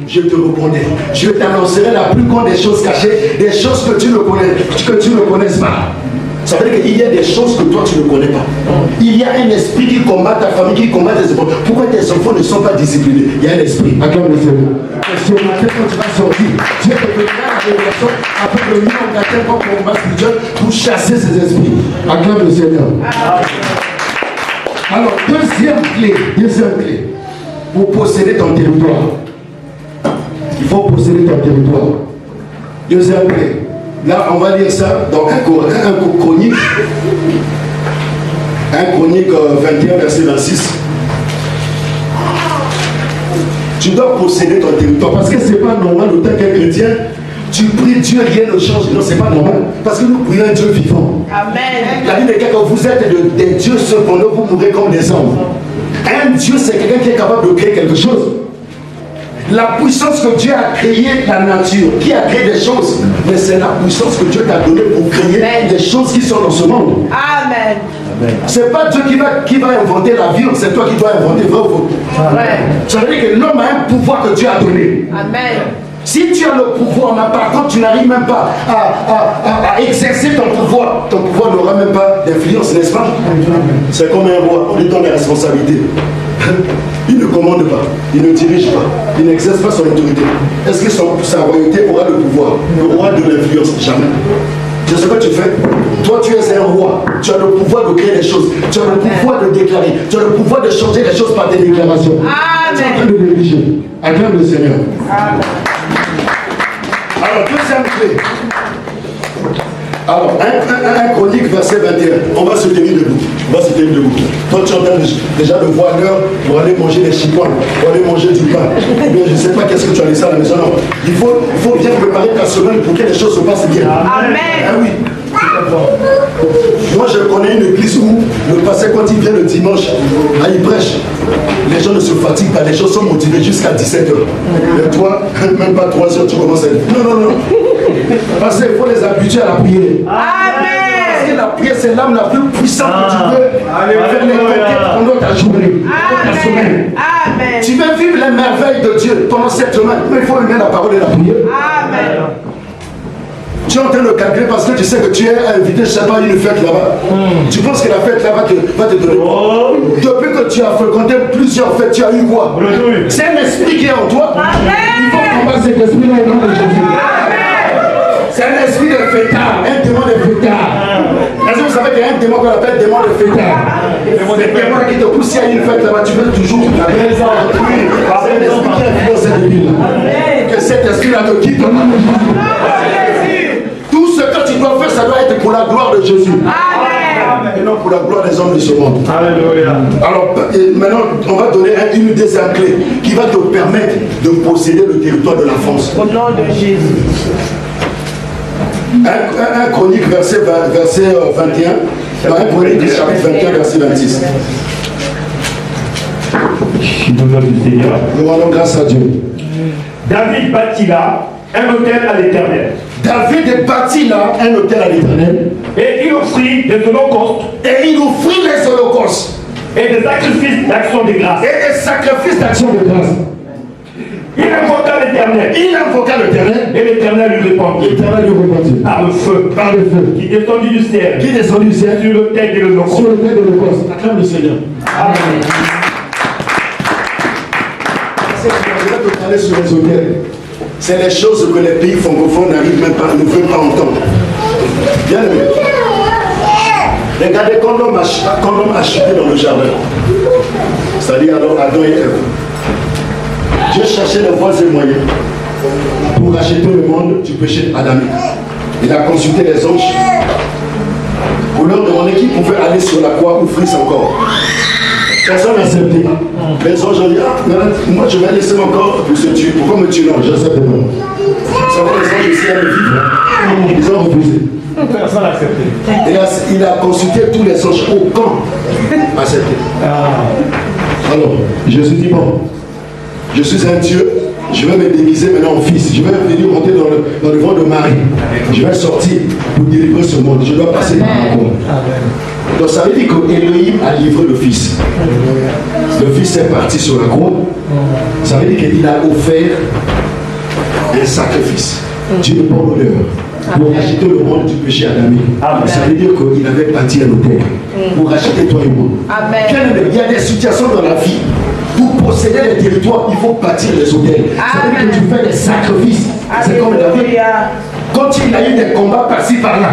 Je te répondrai. Je t'annoncerai la plus grande des choses cachées, des choses que tu ne connaisses pas. Ça veut dire qu'il y a des choses que toi tu ne connais pas. Il y a un esprit qui combat ta famille, qui combat tes enfants. Pourquoi tes enfants ne sont pas disciplinés? Il y a un esprit. Acclame le Seigneur. Ce matin, quand tu vas sortir, Dieu te donnera la révélation afin de mieux engager ton combat spirituel pour chasser ces esprits. Acclame le Seigneur. Alors, deuxième clé, pour posséder ton territoire. Il faut posséder ton territoire. Deuxième clé. Là, on va lire ça dans un Chronique 21, verset 26. Tu dois posséder ton territoire parce que ce n'est pas normal, autant qu'un chrétien, tu pries Dieu, rien ne change. Non, ce n'est pas normal. Parce que nous prions un Dieu vivant. Amen. La Bible dit que vous êtes des dieux, cependant vous mourrez comme des hommes. Un Dieu, c'est quelqu'un qui est capable de créer quelque chose. La puissance que Dieu a créé la nature, qui a créé des choses, mais c'est la puissance que Dieu t'a donnée pour créer des choses qui sont dans ce monde. Amen. C'est pas Dieu qui va inventer la vie, c'est toi qui dois inventer vrai ou faux. Ça veut dire que l'homme a un pouvoir que Dieu a donné. Amen. Si tu as le pouvoir, mais par contre tu n'arrives même pas à exercer ton pouvoir n'aura même pas d'influence, n'est-ce pas? C'est comme un roi, on lui donne les responsabilités. Il ne commande pas, il ne dirige pas, il n'exerce pas son autorité. Est-ce que sa royauté aura le pouvoir? Le roi de l'influence? Jamais. C'est ce que tu fais. Toi, tu es un roi. Tu as le pouvoir de créer des choses. Tu as le pouvoir de déclarer. Tu as le pouvoir de changer les choses par tes déclarations. Amen. Tu es en train de négliger. Acclame le Seigneur. Amen. Alors, deuxième clé. Alors, un Chronique, verset 21. On va se tenir debout. Toi, tu es en train déjà de voir l'heure pour aller manger des chipons, pour aller manger du pain. Mais je ne sais pas qu'est-ce que tu as laissé à la maison. Non. Il faut bien préparer ta semaine pour que les choses se passent bien. Amen. Ah oui. Moi, je connais une église où le pasteur, quand il vient le dimanche, il prêche. Les gens ne se fatiguent pas, les gens sont motivés jusqu'à 17h. Et toi, même pas 3h, tu commences à dire non. Parce qu'il faut les habituer à la prière. Amen. Parce que la prière, c'est l'âme la plus puissante que tu peux faire les conquêtes pendant ta journée, pendant ta semaine. Amen. Tu veux vivre les merveilles de Dieu pendant cette semaine, mais il faut aimer la parole et la prière. Amen. Tu es en train de calculer parce que tu sais que tu es invité, je ne sais pas, à une fête là-bas. Tu penses que la fête là-bas va te donner quoi? Depuis que tu as fréquenté plusieurs fêtes, tu as eu quoi? C'est un esprit qui est en toi. Amen. Il faut combattre cet esprit-là au nom de Jésus. C'est un esprit de fêtard, un démon de fêtard. Est-ce que vous savez qu'il y a un démon qu'on appelle démon de fêtard? C'est un démon qui te pousse à une fête là-bas, tu veux toujours la maison. C'est un esprit qui est dans cette ville. Que cet esprit-là te quitte au nom de Jésus. Tout ce que tu dois faire, ça doit être pour la gloire de Jésus. Amen. Et non pour pour la gloire des hommes de ce monde. Alléluia. Alors maintenant, on va donner une deuxième clé qui va te permettre de posséder le territoire de la France. Au nom de Jésus. 1 Chronique verset 21. 1 Chronique chapitre 21 verset 26. Nous rendons grâce à Dieu. David bâtit là un autel à l'Éternel. David bâtit là un autel à l'Éternel. Et il offrit des holocaustes. Et il offrit les holocaustes. Et des sacrifices d'action de grâce. Et des sacrifices d'action de grâce. Il invoqua l'Éternel. Il invoqua l'Éternel. Et l'Éternel lui répondit. L'Éternel lui répondit. Par le feu. Par le feu. Qui descendit du ciel. Qui descendit du ciel. Sur l'autel de l'Holocauste. Sur l'autel de l'Holocauste. Acclame le Seigneur. Amen. Je vais te parler sur les autels. C'est les choses que les pays francophones n'arrivent même pas, ne veulent pas entendre. Bien aimé. Regardez quand l'homme a chuté dans le jardin. C'est-à-dire alors Adam et Ève. Dieu cherchait les voies et moyens pour racheter le monde du péché adamique. Il a consulté les anges pour leur demander qui pouvait aller sur la croix offrir son corps. Personne n'a accepté. Les anges ont dit, moi je vais laisser mon corps pour se tuer. Pourquoi me tuer? Non, j'accepte pas. Vous savez, les anges aussi allaient vivre. Ils ont refusé. Personne n'a accepté. Il a consulté tous les anges. Aucun accepté. Alors, Jésus dit, bon, je suis un Dieu, je vais me déguiser maintenant en fils. Je vais venir monter dans le ventre de Marie. Je vais sortir pour délivrer ce monde. Je dois passer par la croix. Donc ça veut dire qu'Élohim a livré le fils. Le fils est parti sur la croix. Ça veut dire qu'il a offert un sacrifice. Dieu de bon honneur pour racheter le monde du péché adamique. Ça veut dire qu'il avait bâti un hôtel pour racheter toi et moi. Amen. Il y a des situations dans la vie. Pour posséder les territoires, il faut bâtir les hôtels. Ça veut dire que tu fais des sacrifices. C'est comme David. Quand il a eu des combats par-ci par-là,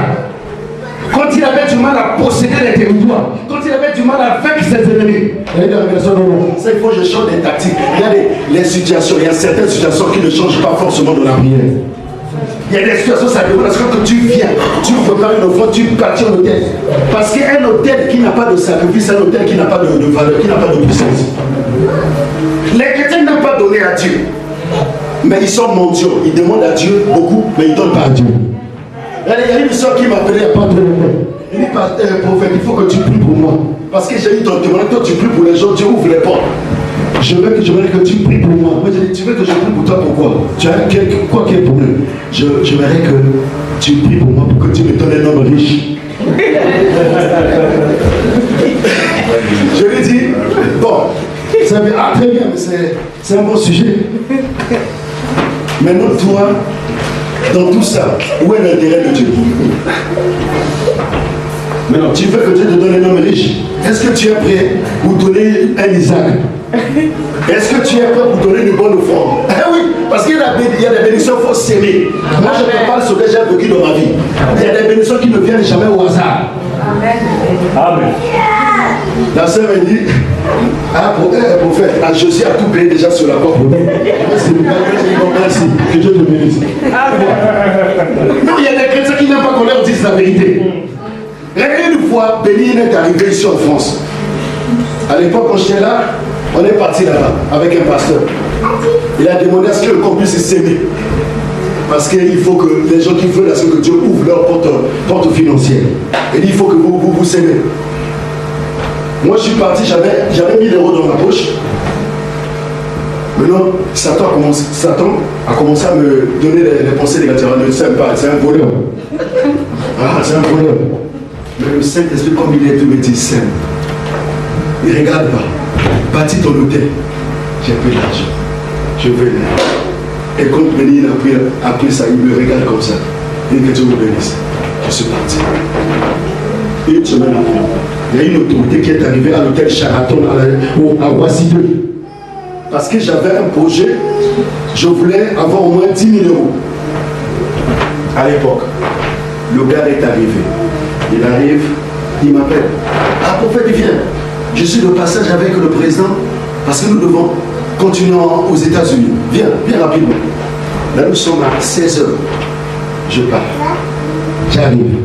quand il avait du mal à posséder les territoires, quand il avait du mal à vaincre ses ennemis, il a dit à la personne, non, ça il faut que je change des tactiques. Il y a les situations, il y a certaines situations qui ne changent pas forcément dans la prière. Il y a des situations, ça demande que tu viens, tu prépares une offrande, tu bâtis un hôtel. Parce qu'un hôtel qui n'a pas de sacrifice, c'est un hôtel qui n'a pas de valeur, qui n'a pas de puissance. Les chrétiens n'ont pas donné à Dieu. Mais ils sont mondiaux. Ils demandent à Dieu beaucoup, mais ils ne donnent pas à Dieu. Il y a une soeur qui m'a appelé il n'y a pas très longtemps. Il dit, prophète, il faut que tu pries pour moi. Parce que j'ai eu ton témoignage, toi tu pries pour les gens, Dieu ouvre les portes. Je veux que tu pries pour moi. Moi j'ai dit, tu veux que je prie pour toi, pourquoi? Tu as quoi qui est problème? Je voudrais que tu pries pour moi pour que tu me donnes un homme riche. Je lui ai dit, bon, ça veut, très bien, mais c'est un bon sujet. Maintenant, toi, dans tout ça, où est l'intérêt de Dieu? Maintenant, tu veux que Dieu te donne un homme riche. Est-ce que tu es prêt pour donner un Isaac? Est-ce que tu es prêt pour donner une bonne offrande? Eh oui, parce qu'il y a des bénédictions, il faut s'aimer. Moi, je te parle ce que j'ai vécu dans ma vie. Il y a des bénédictions qui ne viennent jamais au hasard. Amen. La sœur m'a dit, prophète, Jésus a tout payé déjà sur la croix pour nous. Merci, que Dieu te bénisse. Non, il y a des chrétiens qui n'aiment pas qu'on leur dise la vérité. Une fois, Bénin est arrivé ici en France. À l'époque, quand j'étais là, on est parti là-bas avec un pasteur. Il a demandé à ce que le couple puisse s'aimer. Parce qu'il faut que les gens qui veulent à ce que Dieu ouvre leur porte financière. Il dit, il faut que vous s'aimez. Moi, je suis parti, j'avais 1000 euros dans ma poche. Maintenant, Satan a commencé à me donner les pensées négatives. Ne s'aime pas, c'est un voleur. Ah, c'est un voleur. Mais le Saint-Esprit, comme il est tout, me dit, sème. Il ne regarde pas. Bâtis ton hôtel. J'ai pris l'argent. Je vais là. Et quand Béni a pris ça, il me regarde comme ça. Il dit que Dieu me bénisse. Je suis parti. Une semaine après, il y a une autorité qui est arrivée à l'hôtel Sheraton à Roissy 2. Parce que j'avais un projet, je voulais avoir au moins 10 000 euros. À l'époque, le gars est arrivé. Il arrive, il m'appelle. Ah, prophète, il vient. Je suis de passage avec le président parce que nous devons continuer aux États-Unis. Viens rapidement. Là, nous sommes à 16h. Je pars. J'arrive.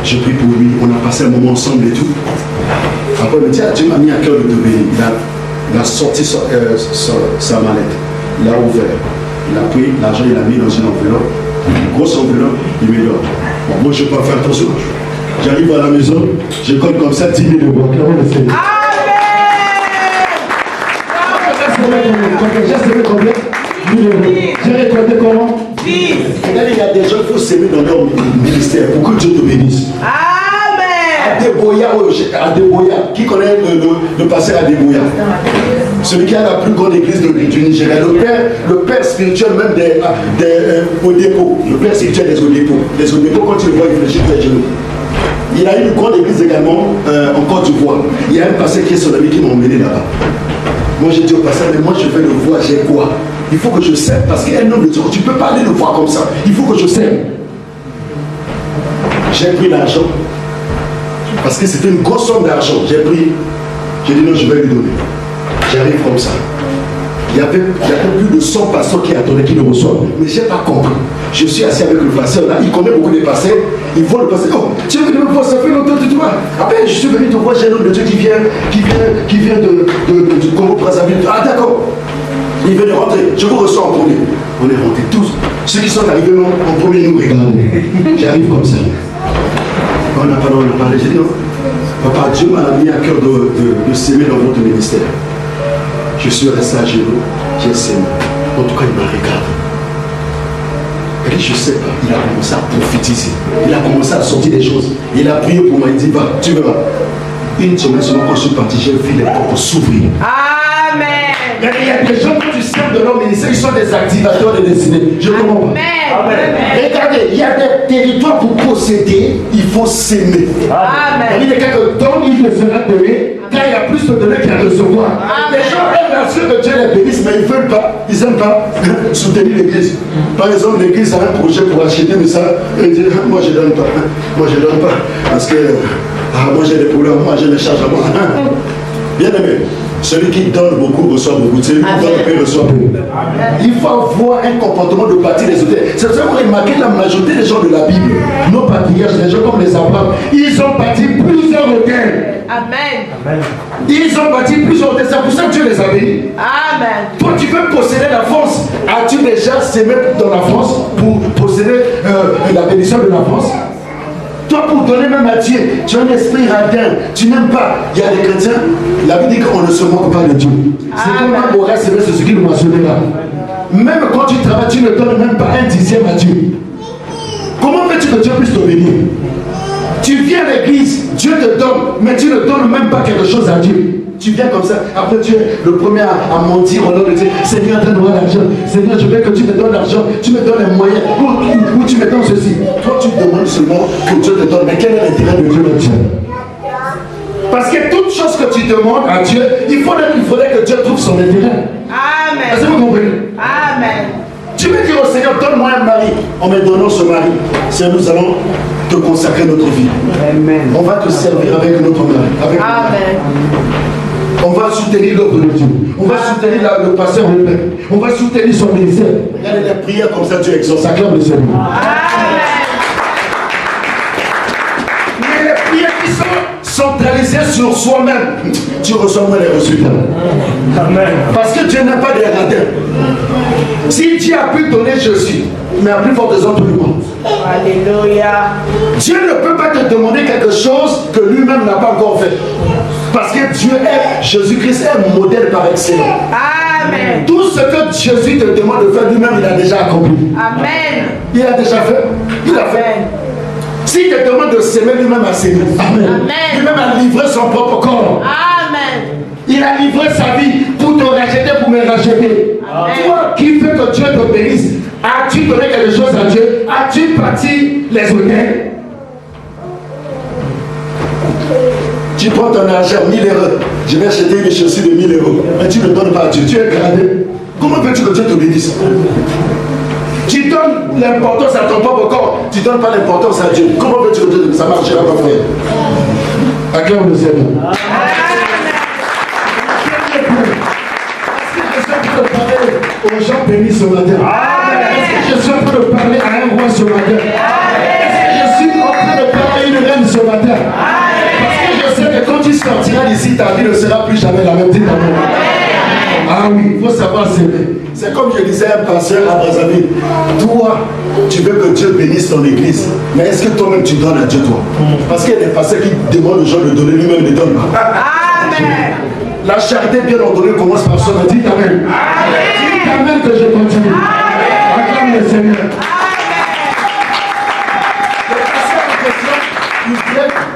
Je prie pour lui. On a passé un moment ensemble et tout. Après, il me dit, ah, Dieu m'a mis à cœur de te bénir. Il a sorti sa mallette. Il a ouvert. Il a pris l'argent, il l'a mis dans une enveloppe. Une grosse enveloppe. Il me dit, bon, moi, je ne vais pas faire attention. J'arrive à la maison, je colle comme ça 10 000 euros. Amen. J'ai semé combien? 1000 euros. J'ai récolté comment? 10. Il y a des gens qui faut s'aimer dans leur ministère pour que Dieu te bénisse. Amen. Adeboya, qui connaît le pasteur Adeboya? Celui qui a la plus grande église du Nigeria, le père spirituel même des Odepo, le père spirituel des Odepo. Les Odepo, quand tu le vois, il fléchit les genoux. Il a une grande église également en Côte d'Ivoire. Il y a un pasteur qui est son ami qui m'a emmené là-bas. Moi j'ai dit au pasteur, mais moi je vais le voir, j'ai quoi? Il faut que je sème, parce qu'un homme de Dieu, tu ne peux pas aller le voir comme ça. Il faut que je sème. J'ai pris l'argent, parce que c'était une grosse somme d'argent. J'ai pris, j'ai dit non, je vais lui donner. J'arrive comme ça. Il y avait plus de 100 pasteurs qui attendaient qu'il le reçoive. Mais je n'ai pas compris. Je suis assis avec le pasteur là, il connaît beaucoup de pasteurs. Il voit le pasteur. Oh, tu es venu me voir, ça fait longtemps que tu vois. Après, je suis venu te voir, j'ai un homme de Dieu qui vient du Congo-Brazzaville. Ah, d'accord. Il venait de rentrer. Je vous reçois en premier. On est rentrés tous. Ceux qui sont arrivés en premier nous regardent. J'arrive comme ça. On a parlé. J'ai dit non. Papa, Dieu m'a mis à cœur de s'aimer dans votre ministère. Je suis resté à genoux, j'ai saigné. En tout cas, il m'a regardé. Et je ne sais pas, il a commencé à prophétiser. Il a commencé à sortir des choses. Il a prié pour moi, il dit, va, tu verras. Une semaine seulement quand je suis parti, j'ai vu les portes s'ouvrir. Amen. Mais il y a des gens que tu sers de leur ministère, ils sont des activateurs de destinée. Je ne comprends pas. Amen. Regardez, il y a des territoires pour posséder, il faut s'aimer. Amen. Il y a quelqu'un dont il te sera donné, car il y a plus de donner qu'à recevoir. Les gens aiment à ce que Dieu les bénisse, mais ils ne veulent pas, ils n'aiment pas soutenir l'église. Par exemple, l'église a un projet pour acheter, mais ça, ils disent, moi je ne donne pas. Moi je ne donne pas. Parce que moi j'ai des problèmes, moi j'ai des charges à moi. Bien aimé. Celui qui donne beaucoup reçoit beaucoup. Celui qui donne peu reçoit peu. Il faut avoir un comportement de bâtir les hôtels. C'est ça qu'on a remarqué la majorité des gens de la Bible, nos patriarches, les gens comme les Abraham, ils ont bâti plusieurs hôtels. Amen. Ils ont bâti plusieurs hôtels. C'est pour ça que Dieu les a bénis. Amen. Toi, tu veux posséder la France. As-tu déjà semé dans la France pour posséder la bénédiction de la France? Toi, pour donner même à Dieu, tu as un esprit radin, tu n'aimes pas. Il y a des chrétiens, la Bible dit qu'on ne se moque pas de Dieu. C'est comme un Boré, c'est ce qu'il mentionnait là. Même quand tu travailles, tu ne donnes même pas un dixième à Dieu. Comment veux-tu que Dieu puisse te bénir? Tu viens à l'église, Dieu te donne, mais tu ne donnes même pas quelque chose à Dieu. Tu viens comme ça, après tu es le premier à mentir au nom de Dieu. Seigneur, donne-moi l'argent. Seigneur, je veux que tu me donnes l'argent. Tu me donnes les moyens. Ou tu me donnes ceci. Toi, tu demandes seulement que Dieu te donne. Mais quel est l'intérêt de Dieu dans Dieu? Parce que toute chose que tu demandes à Dieu, il faudrait que Dieu trouve son intérêt. Amen. Est-ce que vous comprenez? Amen. Tu veux dire au Seigneur, donne-moi un mari. En me donnant ce mari, c'est nous allons te consacrer notre vie. Amen. On va te servir avec notre mari. Avec Amen. On va soutenir l'œuvre de Dieu. On va soutenir le pasteur de paix. On va soutenir son ministère. Regardez les prières comme ça, Dieu exauce. Acclame le Seigneur. Amen. Mais les prières qui sont centralisées sur soi-même, tu reçois moins les résultats. Amen. Parce que Dieu n'a pas de radin. Si Dieu a pu donner, je suis. Mais à plus forte raison, tout le monde. Alléluia. Dieu ne peut pas te demander quelque chose que lui-même n'a pas encore fait. Parce que Dieu est, Jésus-Christ est un modèle par excellence. Amen. Tout ce que Jésus te demande de faire lui-même, il a déjà accompli. Amen. Il a déjà fait. Il a fait. S'il te demande de s'aimer, lui-même a s'aimé. Amen. Lui-même a livré son propre corps. Amen. Il a livré sa vie pour te racheter, pour me racheter. Amen. Toi qui fais que Dieu te bénisse, as-tu donné quelque chose à Dieu? As-tu bâti les hôtels? Tu prends ton argent, 1000 euros. Je vais acheter une chaussure de 1000 euros. Mais tu ne donnes pas à Dieu. Tu es gradé. Comment veux-tu que Dieu te bénisse? Tu donnes l'importance à ton propre corps. Tu ne donnes pas l'importance à Dieu. Comment veux-tu que Dieu te bénisse? Ça marchera pas, frère. Acclame le Seigneur. Aux gens bénis ce matin. Est-ce que je suis en train de parler à un roi ce matin? Est-ce que je suis en train de parler à une reine ce matin. Parce que je sais que quand tu sortiras d'ici, ta vie ne sera plus jamais la même. Ah oui, il faut savoir s'aimer. C'est comme je disais à un pasteur à Brazzaville. Toi, tu veux que Dieu bénisse ton église. Mais est-ce que toi-même tu donnes à Dieu toi? Parce qu'il y a des pasteurs qui demandent aux gens de donner, lui-même ne donne pas. Amen. La charité bien ordonnée commence par soi. Dites Amen. Dites Amen que je continue. Acclame le Seigneur.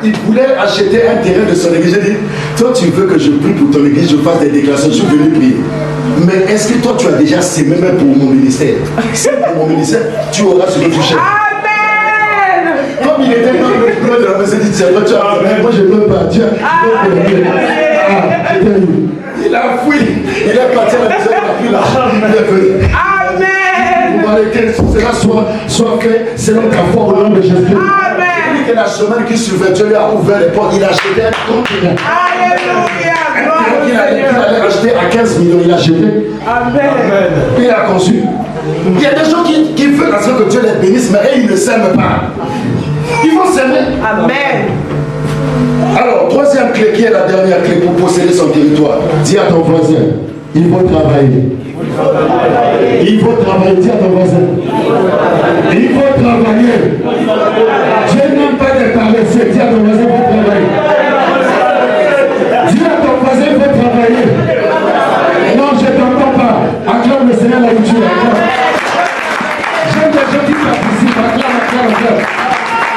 Il voulait acheter un terrain de son église. J'ai dit, toi tu veux que je prie pour ton église, je fasse des déclarations, je suis venu prier. Mais est-ce que toi tu as déjà sémé même pour mon ministère? Si pour mon ministère, tu auras ce que tu cherches. Amen. Comme il était dans le plan de la maison, il dit, c'est vrai, tu as moi je ne veux pas, Dieu. Il a fui, il est parti à la maison, il n'a plus l'argent, il est venu. Amen. Vous parlez que cela soit fait selon ta foi au nom de Jésus. Amen. Que la semaine qui suivait, Dieu lui a ouvert les portes, il a acheté un conteneur. Alléluia. Il allait acheter à 15 millions, il a acheté. Amen. Il a conçu. Il y a des gens qui veulent que Dieu les bénisse, mais ils ne s'aiment pas. Ils vont s'aimer. Amen. Alors, troisième clé, qui est la dernière clé pour posséder son territoire? Dis à ton voisin, il faut travailler. Il faut travailler, dis à ton voisin. Il faut travailler. Dieu n'aime pas des paresseux, dis à ton voisin, il faut travailler. Dis à ton voisin, il faut travailler. Non, je ne t'entends pas. Acclame le Seigneur la culture. J'aime les gens qui participent. Acclame.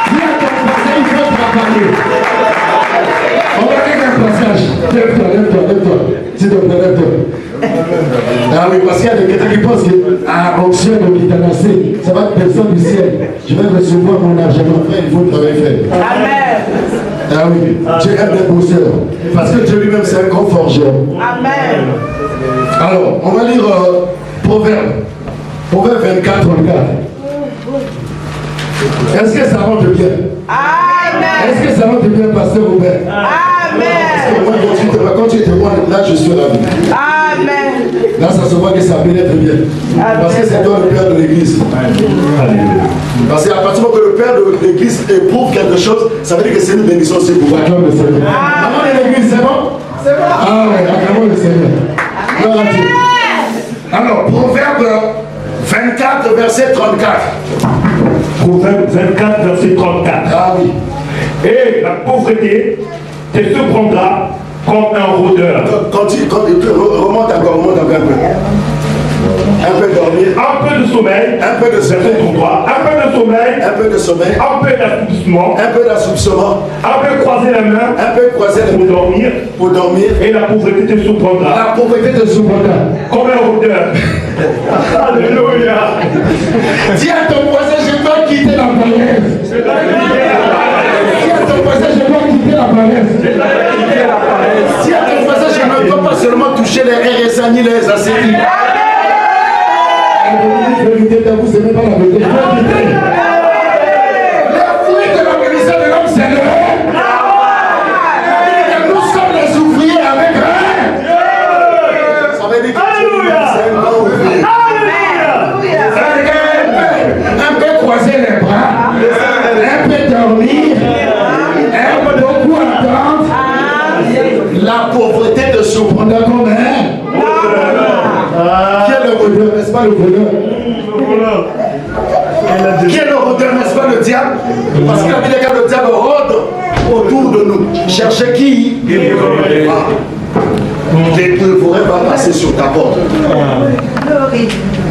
Dis à ton voisin, il faut travailler. On va faire un passage. Lève-toi. S'il te plaît, lève-toi. Ah oui, parce qu'il y a des quelqu'un qui pensent que onction de l'Itanacé, ça va être personne du ciel. Je vais recevoir mon argent, mon frère, il faut travailler faire. Amen. Ah oui, Dieu aime les bosseurs. Parce que Dieu lui-même, c'est un grand forgeur. Amen. Alors, on va lire Proverbe 24, 34. Est-ce que ça rentre bien? Amen. Est-ce que ça rentre bien, pasteur Robert? Amen. Parce que moi, quand tu es témoin, là, je suis ravi. Amen. Là, ça se voit que ça pénètre bien. Parce que c'est toi le père de l'église. Parce qu'à partir du moment que le père de l'église éprouve quelque chose, ça veut dire que c'est une bénédiction aussi pour acclamer le Seigneur. Maman de l'église, c'est bon? C'est bon. Ah oui, acclamons le Seigneur. Gloire à Dieu. Alors, Proverbe 24, verset 34. Proverbe 24, verset 34. Ah oui. Et la pauvreté te surprendra comme un rôdeur. Remonte encore un peu. Un peu dormir. Un peu de sommeil. Un peu de sommeil. Un peu de sommeil. Un peu de sommeil. Un peu d'assoupissement. Un peu d'assoupissement. Un peu croiser la main. Un peu croiser la main. Pour dormir. Et la pauvreté te surprendra. La pauvreté te surprendra. Comme un rôdeur. Alléluia. Dis à ton voisin, je dois quitter la paresse. Dis à ton voisin, je dois quitter la paresse. Dis à ton voisin, je ne dois pas seulement toucher les RSA ni les ACI. La vérité de vous, ce n'est pas la vérité. Le fruit de la bénédiction de l'homme, c'est le rêve. Nous sommes les ouvriers avec rêve. Ça veut dire que c'est un grand ouvrier. Un peu croiser les bras, un peu dormir, un peu beaucoup attendre. La pauvreté te surprendra comme un. Qui est le rôdeur, n'est-ce pas le voleur? Qui est le rôdeur, n'est-ce pas le diable? Parce que la Bible dit que le diable rôde autour de nous. Cherchez qui? Il ne pourrait pas passer sur ta porte.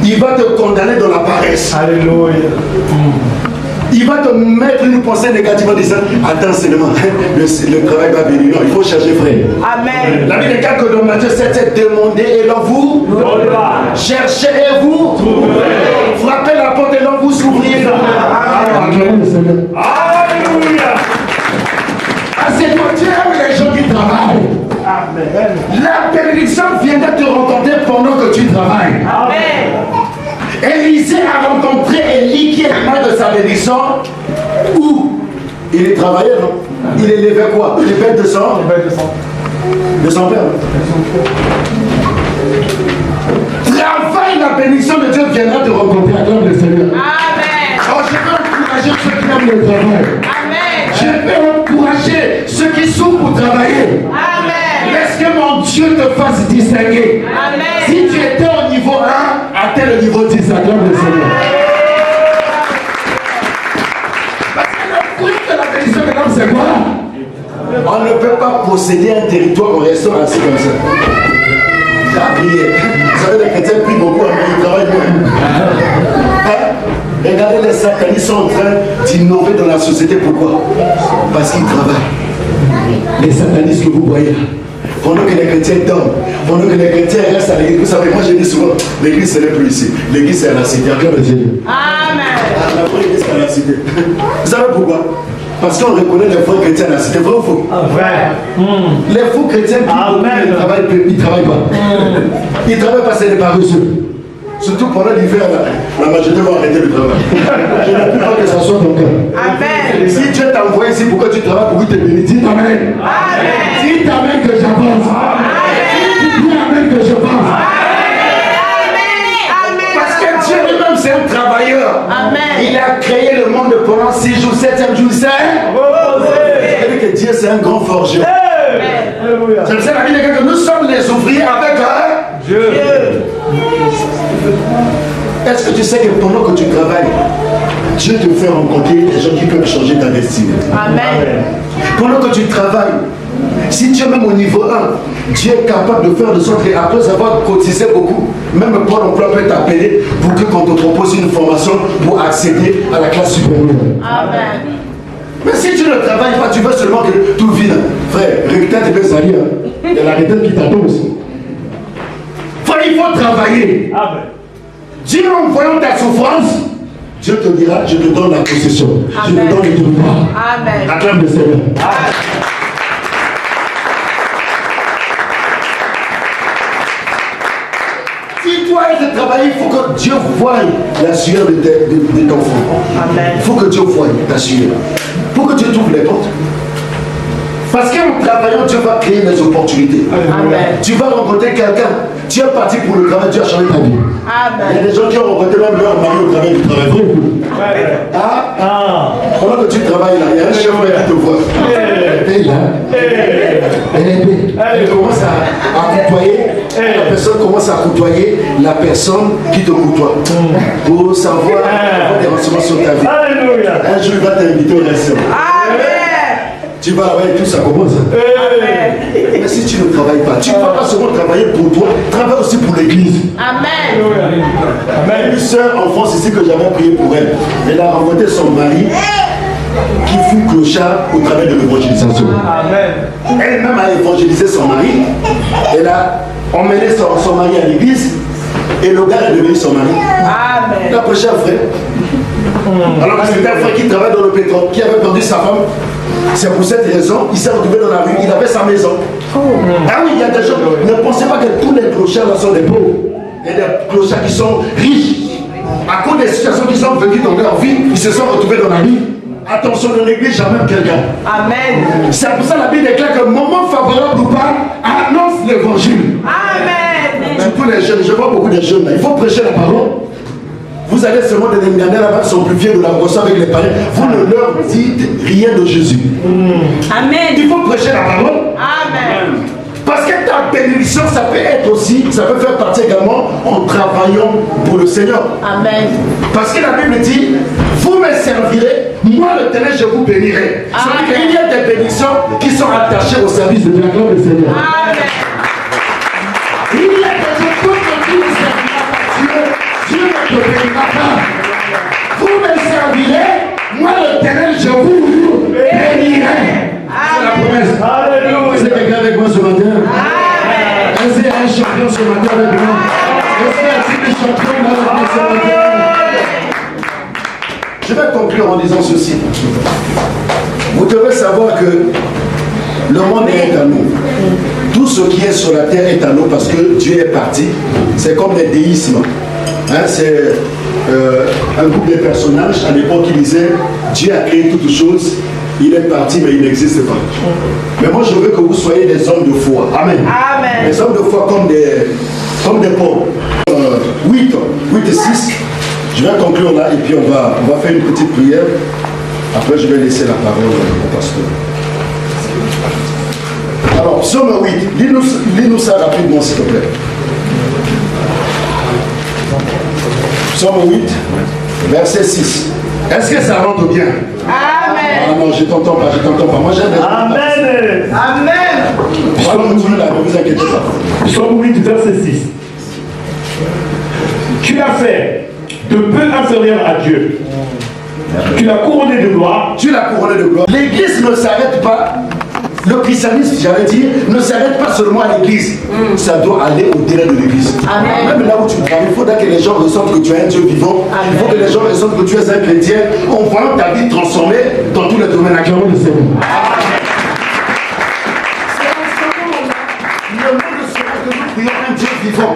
Il va te condamner dans la paresse. Alléluia. Il va te mettre une pensée négative en disant attends seulement, le travail va venir. Non, il faut chercher frère. Amen. La Bible dit que dans Matthieu 7, c'est demander et l'on vous cherchez et vous frappez la porte et l'on vous s'ouvrir. Alléluia. C'est pour Dieu les gens qui travaillent. Amen. La bénédiction viendra te rencontrer pendant que tu travailles. Amen. Élisée a rencontré Élie qui est loin de sa bénédiction. Où? Il est travailleur, non? Il élevait quoi? Il élevait 200 pères. Travaille, la bénédiction de Dieu viendra te rencontrer. Acclame le Seigneur. Amen. Alors je veux encourager ceux qui aiment le travail. Amen. Je veux atteint le niveau 10. Acclame le Seigneur. Parce que le fruit de la bénédiction de l'homme, c'est quoi? On ne peut pas posséder un territoire en restant assis comme ça. J'ai prié. Vous savez, les chrétiens prient beaucoup, mais ils travaillent moins. Regardez, les satanistes sont en train d'innover dans la société. Pourquoi? Parce qu'ils travaillent. Les satanistes que vous voyez là, pendant que les chrétiens dorment, pendant que les chrétiens restent à l'église, vous savez, moi je dis souvent, l'église ce n'est plus ici, l'église c'est à la cité. Acclame Dieu. Amen. La vraie église c'est à la cité. Vous savez pourquoi? Parce qu'on reconnaît les vrais chrétiens à la cité. Vrai ou faux? Vrai. Les faux chrétiens qui ils ne travaillent pas. Ils ne travaillent pas, c'est des paresseux. Surtout pendant l'hiver, la majorité va arrêter le travail. Je ne veux pas que ça soit ton cœur. Amen. Si Dieu t'a envoyé ici, pourquoi tu travailles, pourquoi tu te bénis? Dis Amen. Amen. Dis Amen que j'avance. Amen. Dis Amen que je pense. Amen. Parce que Dieu lui-même, c'est un travailleur. Amen. Il a créé le monde pendant 6 jours, 7e jour, c'est c'est-à-dire que Dieu, c'est un grand forgeron. C'est ça la Bible dit que nous sommes les ouvriers avec Dieu. Est-ce que tu sais que pendant que tu travailles, Dieu te fait rencontrer des gens qui peuvent changer ta destinée? Amen. Pendant que tu travailles, si tu es même au niveau 1, Dieu est capable de faire de sorte qu'après avoir cotisé beaucoup, même Pôle emploi peut t'appeler pour qu'on te propose une formation pour accéder à la classe supérieure. Amen. Mais si tu ne travailles pas, tu veux seulement que tout vienne. Frère, retraite peut salir. Il y a la retraite qui t'attend aussi. Frère, il faut travailler. Amen. Dieu, en voyant ta souffrance, Dieu te dira, je te donne la possession. Amen. Je te donne le pouvoir. Amen. Acclame le Seigneur. Amen. Si toi tu de travailler, il faut que Dieu voie la sueur de ton front. Il faut que Dieu voie ta sueur. Pour que Dieu t'ouvre les portes. Parce qu'en travaillant, Dieu va créer des opportunités. Amen. Tu vas rencontrer quelqu'un. Tu es parti pour le travail, Dieu a changé ta vie. Amen. Il y a des gens qui ont rencontré même leur mari au travail du travail. Pendant que tu travailles là, il y a un chef qui te voit. Et là, il commence à côtoyer. La personne commence à côtoyer la personne qui te côtoie. Pour savoir des renseignements sur ta vie. Un jour, il va t'inviter au restaurant. Tu vas là-bas et tout ça commence. Mais si tu ne travailles pas, tu ne vas pas seulement travailler pour toi, travaille aussi pour l'église. Amen. Amen. Une soeur en France ici que j'avais prié pour elle. Elle a rencontré son mari qui fut clochard au travers de l'évangélisation. Elle-même a évangélisé son mari. Elle a emmené son mari à l'église. Et le gars est devenu son mari. Amen. Il a prêché un frère. Alors que c'était un frère qui travaille dans le pétrole, qui avait perdu sa femme. C'est pour cette raison, il s'est retrouvé dans la rue, il avait sa maison. Ah oui, il y a des gens, ne pensez pas que tous les clochards là sont des pauvres. Il y a des clochards qui sont riches. À cause des situations qui sont venues dans leur vie, ils se sont retrouvés dans la rue. Attention, ne néglige jamais quelqu'un. Amen. C'est pour ça que la Bible déclare que moment favorable ou pas, annonce l'évangile. Amen. Surtout les jeunes, je vois beaucoup de jeunes là, il faut prêcher la parole. Vous allez seulement de l'Indiana là-bas, sont plus vieux de la brosse avec les parents. Vous ne leur dites rien de Jésus. Amen. Il faut prêcher la parole. Amen. Parce que ta bénédiction, ça peut être aussi, ça peut faire partie également en travaillant pour le Seigneur. Amen. Parce que la Bible dit, vous me servirez, moi l'Éternel, je vous bénirai. C'est-à-dire qu'il y a des bénédictions qui sont attachées au service de la gloire du Seigneur. Amen. Il y a des choses qui ne serviront pas Dieu. Dieu ne te bénira pas. Vous me servirez, moi l'Éternel, je vous bénirai. C'est la promesse. Alléluia. Vous êtes quelqu'un avec moi ce matin? Amen. Est-ce qu'il y a un champion ce matin avec moi? Est-ce qu'il y a un type de champion là ce matin? Je vais conclure en disant ceci. Vous devez savoir que le monde est à nous. Tout ce qui est sur la terre est à nous parce que Dieu est parti. C'est comme des déismes. C'est un groupe de personnages à l'époque qui disait Dieu a créé toutes choses, il est parti mais il n'existe pas. Mais moi je veux que vous soyez des hommes de foi. Amen. Amen. Des hommes de foi comme des pauvres. 8 et 6. Je vais conclure là et puis on va faire une petite prière. Après je vais laisser la parole au pasteur. Alors, psaume 8, lis-nous ça rapidement s'il te plaît. Psaume 8, verset 6. Est-ce que ça rentre bien? Amen. Ah non, je t'entends pas, je t'entends pas. Moi j'aime les gens. Amen. Amen. On va continuer là, ne vous inquiétez pas. Psaume 8, verset 6. Tu l'as fait de peu inférieur à Dieu. Tu l'as couronné de gloire. Tu l'as couronné de gloire. L'église ne s'arrête pas. Le christianisme, j'allais dire, ne s'arrête pas seulement à l'église. Ça doit aller au-delà de l'église. Même là où tu travailles, il faudra que les gens ressentent que tu es un Dieu vivant. Il faut que les gens ressentent que tu es un chrétien en voyant ta vie transformée dans tous les domaines. Acclamons le Seigneur. Le monde sera que nous prions un Dieu vivant.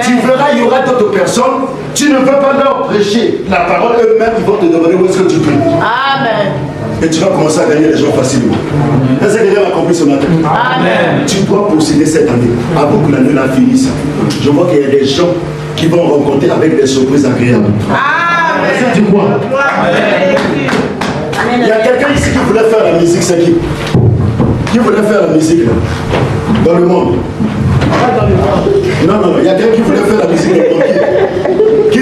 Tu verras, il y aura d'autres personnes. Tu ne veux pas leur prêcher la parole, eux-mêmes, ils vont te demander où est-ce que tu pries. Amen. Et tu vas commencer à gagner les gens facilement. Est-ce que quelqu'un a compris ce matin? Amen. Tu dois procéder cette année, avant que l'année la finisse. Je vois qu'il y a des gens qui vont rencontrer avec des surprises agréables. Amen. Est-ce que tu crois? Il y a quelqu'un ici qui voulait faire la musique, c'est qui? Qui voulait faire la musique là? Dans le monde? Non, il y a quelqu'un qui voulait faire la musique dans le monde. Qui?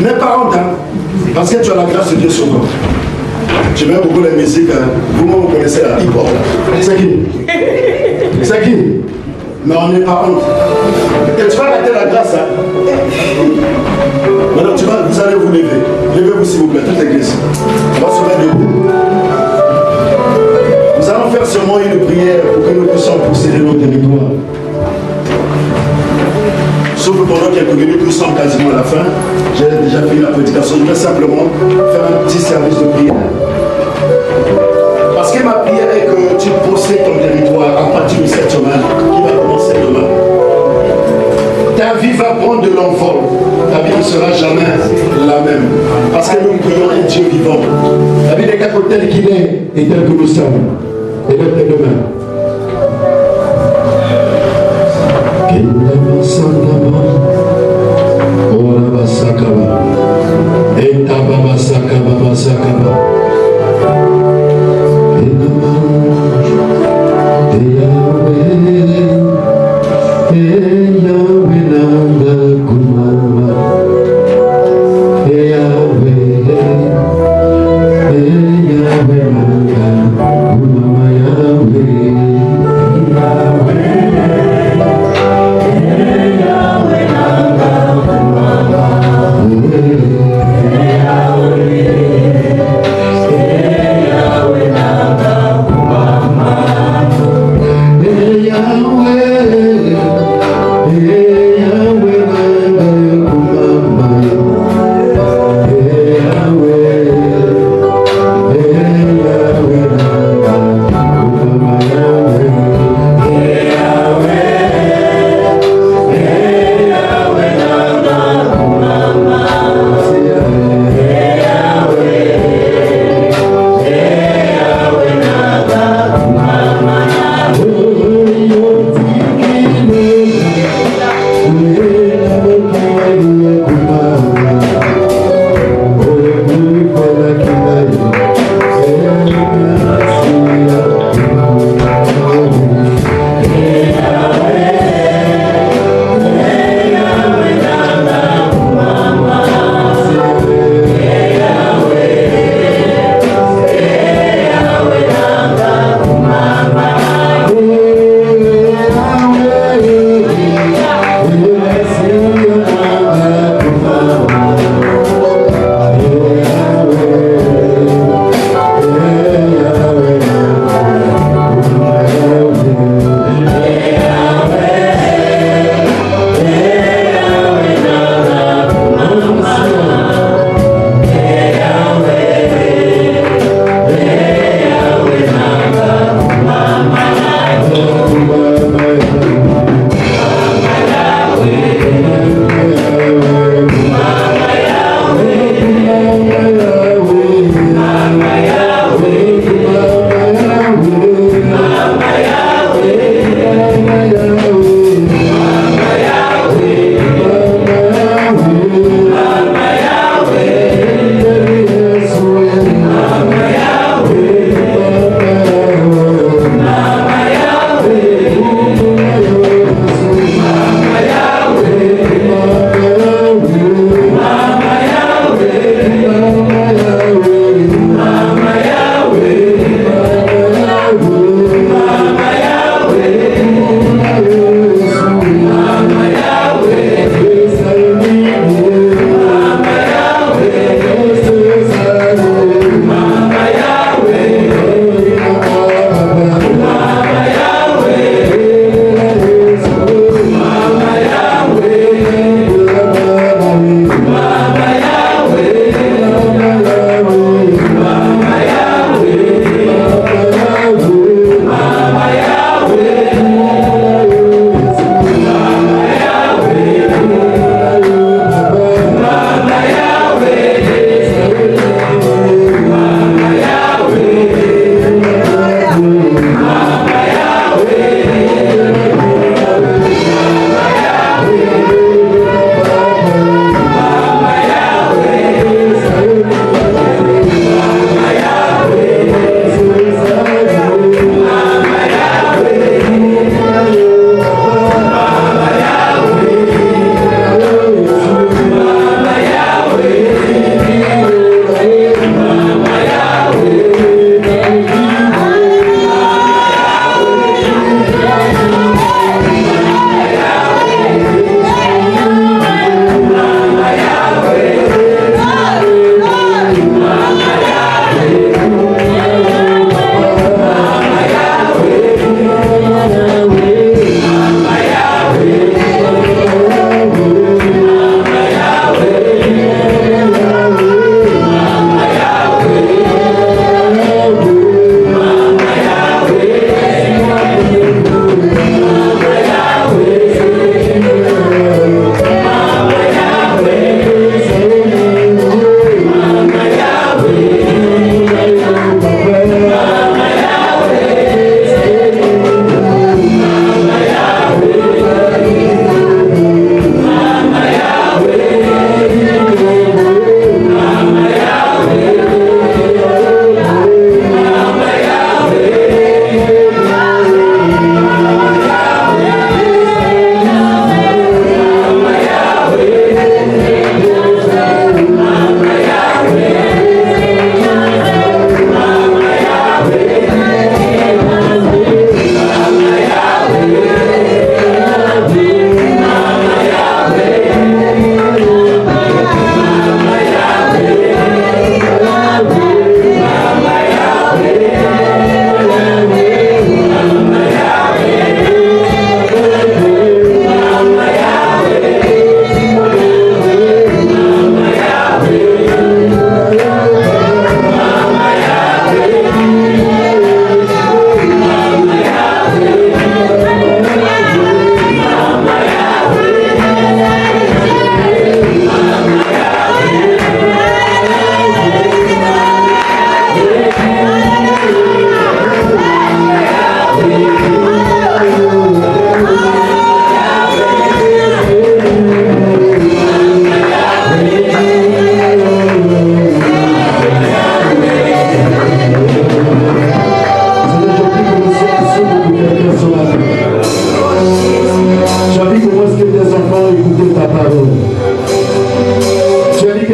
N'aie pas honte, hein? Parce que tu as la grâce de Dieu sur toi. Tu mets beaucoup la musique, hein? Vous connaissez la hip-hop là. C'est qui? C'est qui? Non, n'aie pas honte. Et tu vas rater la grâce, hein? Maintenant, vous allez vous lever. Levez-vous s'il vous plaît, toute l'église. On va se mettre debout. Nous allons faire seulement une prière pour que nous puissions posséder nos territoires. Sauf que pendant quelques minutes, nous sommes quasiment à la fin. J'ai déjà fini la prédication. Je vais simplement faire un petit service de prière. Parce que ma prière est que tu possèdes ton territoire à partir de cette semaine qui va commencer demain. Ta vie va prendre de l'envol. Ta vie ne sera jamais la même. Parce que nous prions un Dieu vivant. La vie n'est qu'à tel qu'il est et tel que nous sommes. Et tel que demain.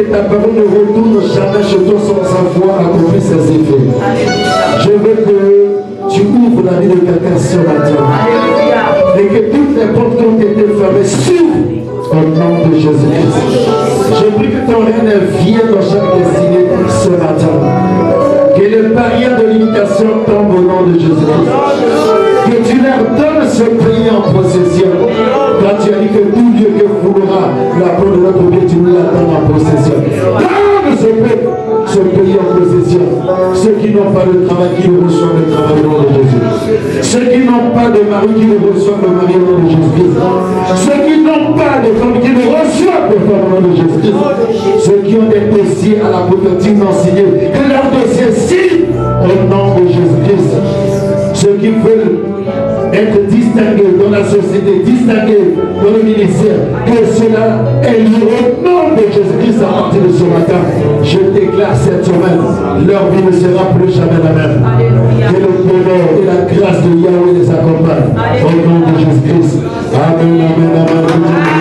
ta parole ne retourne jamais chez toi sans avoir accompli ses effets. Je veux que tu ouvres la vie de quelqu'un ce matin. Et que toutes les portes qui ont été fermées s'ouvrent au nom de Jésus-Christ. Je prie que ton règne vienne dans chaque destinée ce matin. Que les barrières de limitation tombent au nom de Jésus-Christ. Que tu leur donnes ce pays en possession. Quand tu as dit que tout Dieu que foulera la peau de notre vie, tu nous la donnes en possession. Donne ce pays en possession. Ceux qui n'ont pas de travail, qui le reçoivent le travail au nom de Jésus. Ceux qui n'ont pas de mari, qui le reçoivent le mari au nom de Jésus-Christ. Ceux qui n'ont pas de femme, qui le reçoivent le femme au nom de Jésus-Christ. Ceux qui ont des dossiers à la prophétie non signés, que leur dossier signe au nom de Jésus-Christ. Ceux qui veulent être distingués dans la société, distingués dans le ministère, que cela ait lieu au nom de Jésus-Christ à partir de ce matin. Je déclare cette semaine, leur vie ne sera plus jamais la même. Que le bonheur et la grâce de Yahweh les accompagnent au nom de Jésus-Christ. Amen, amen, amen.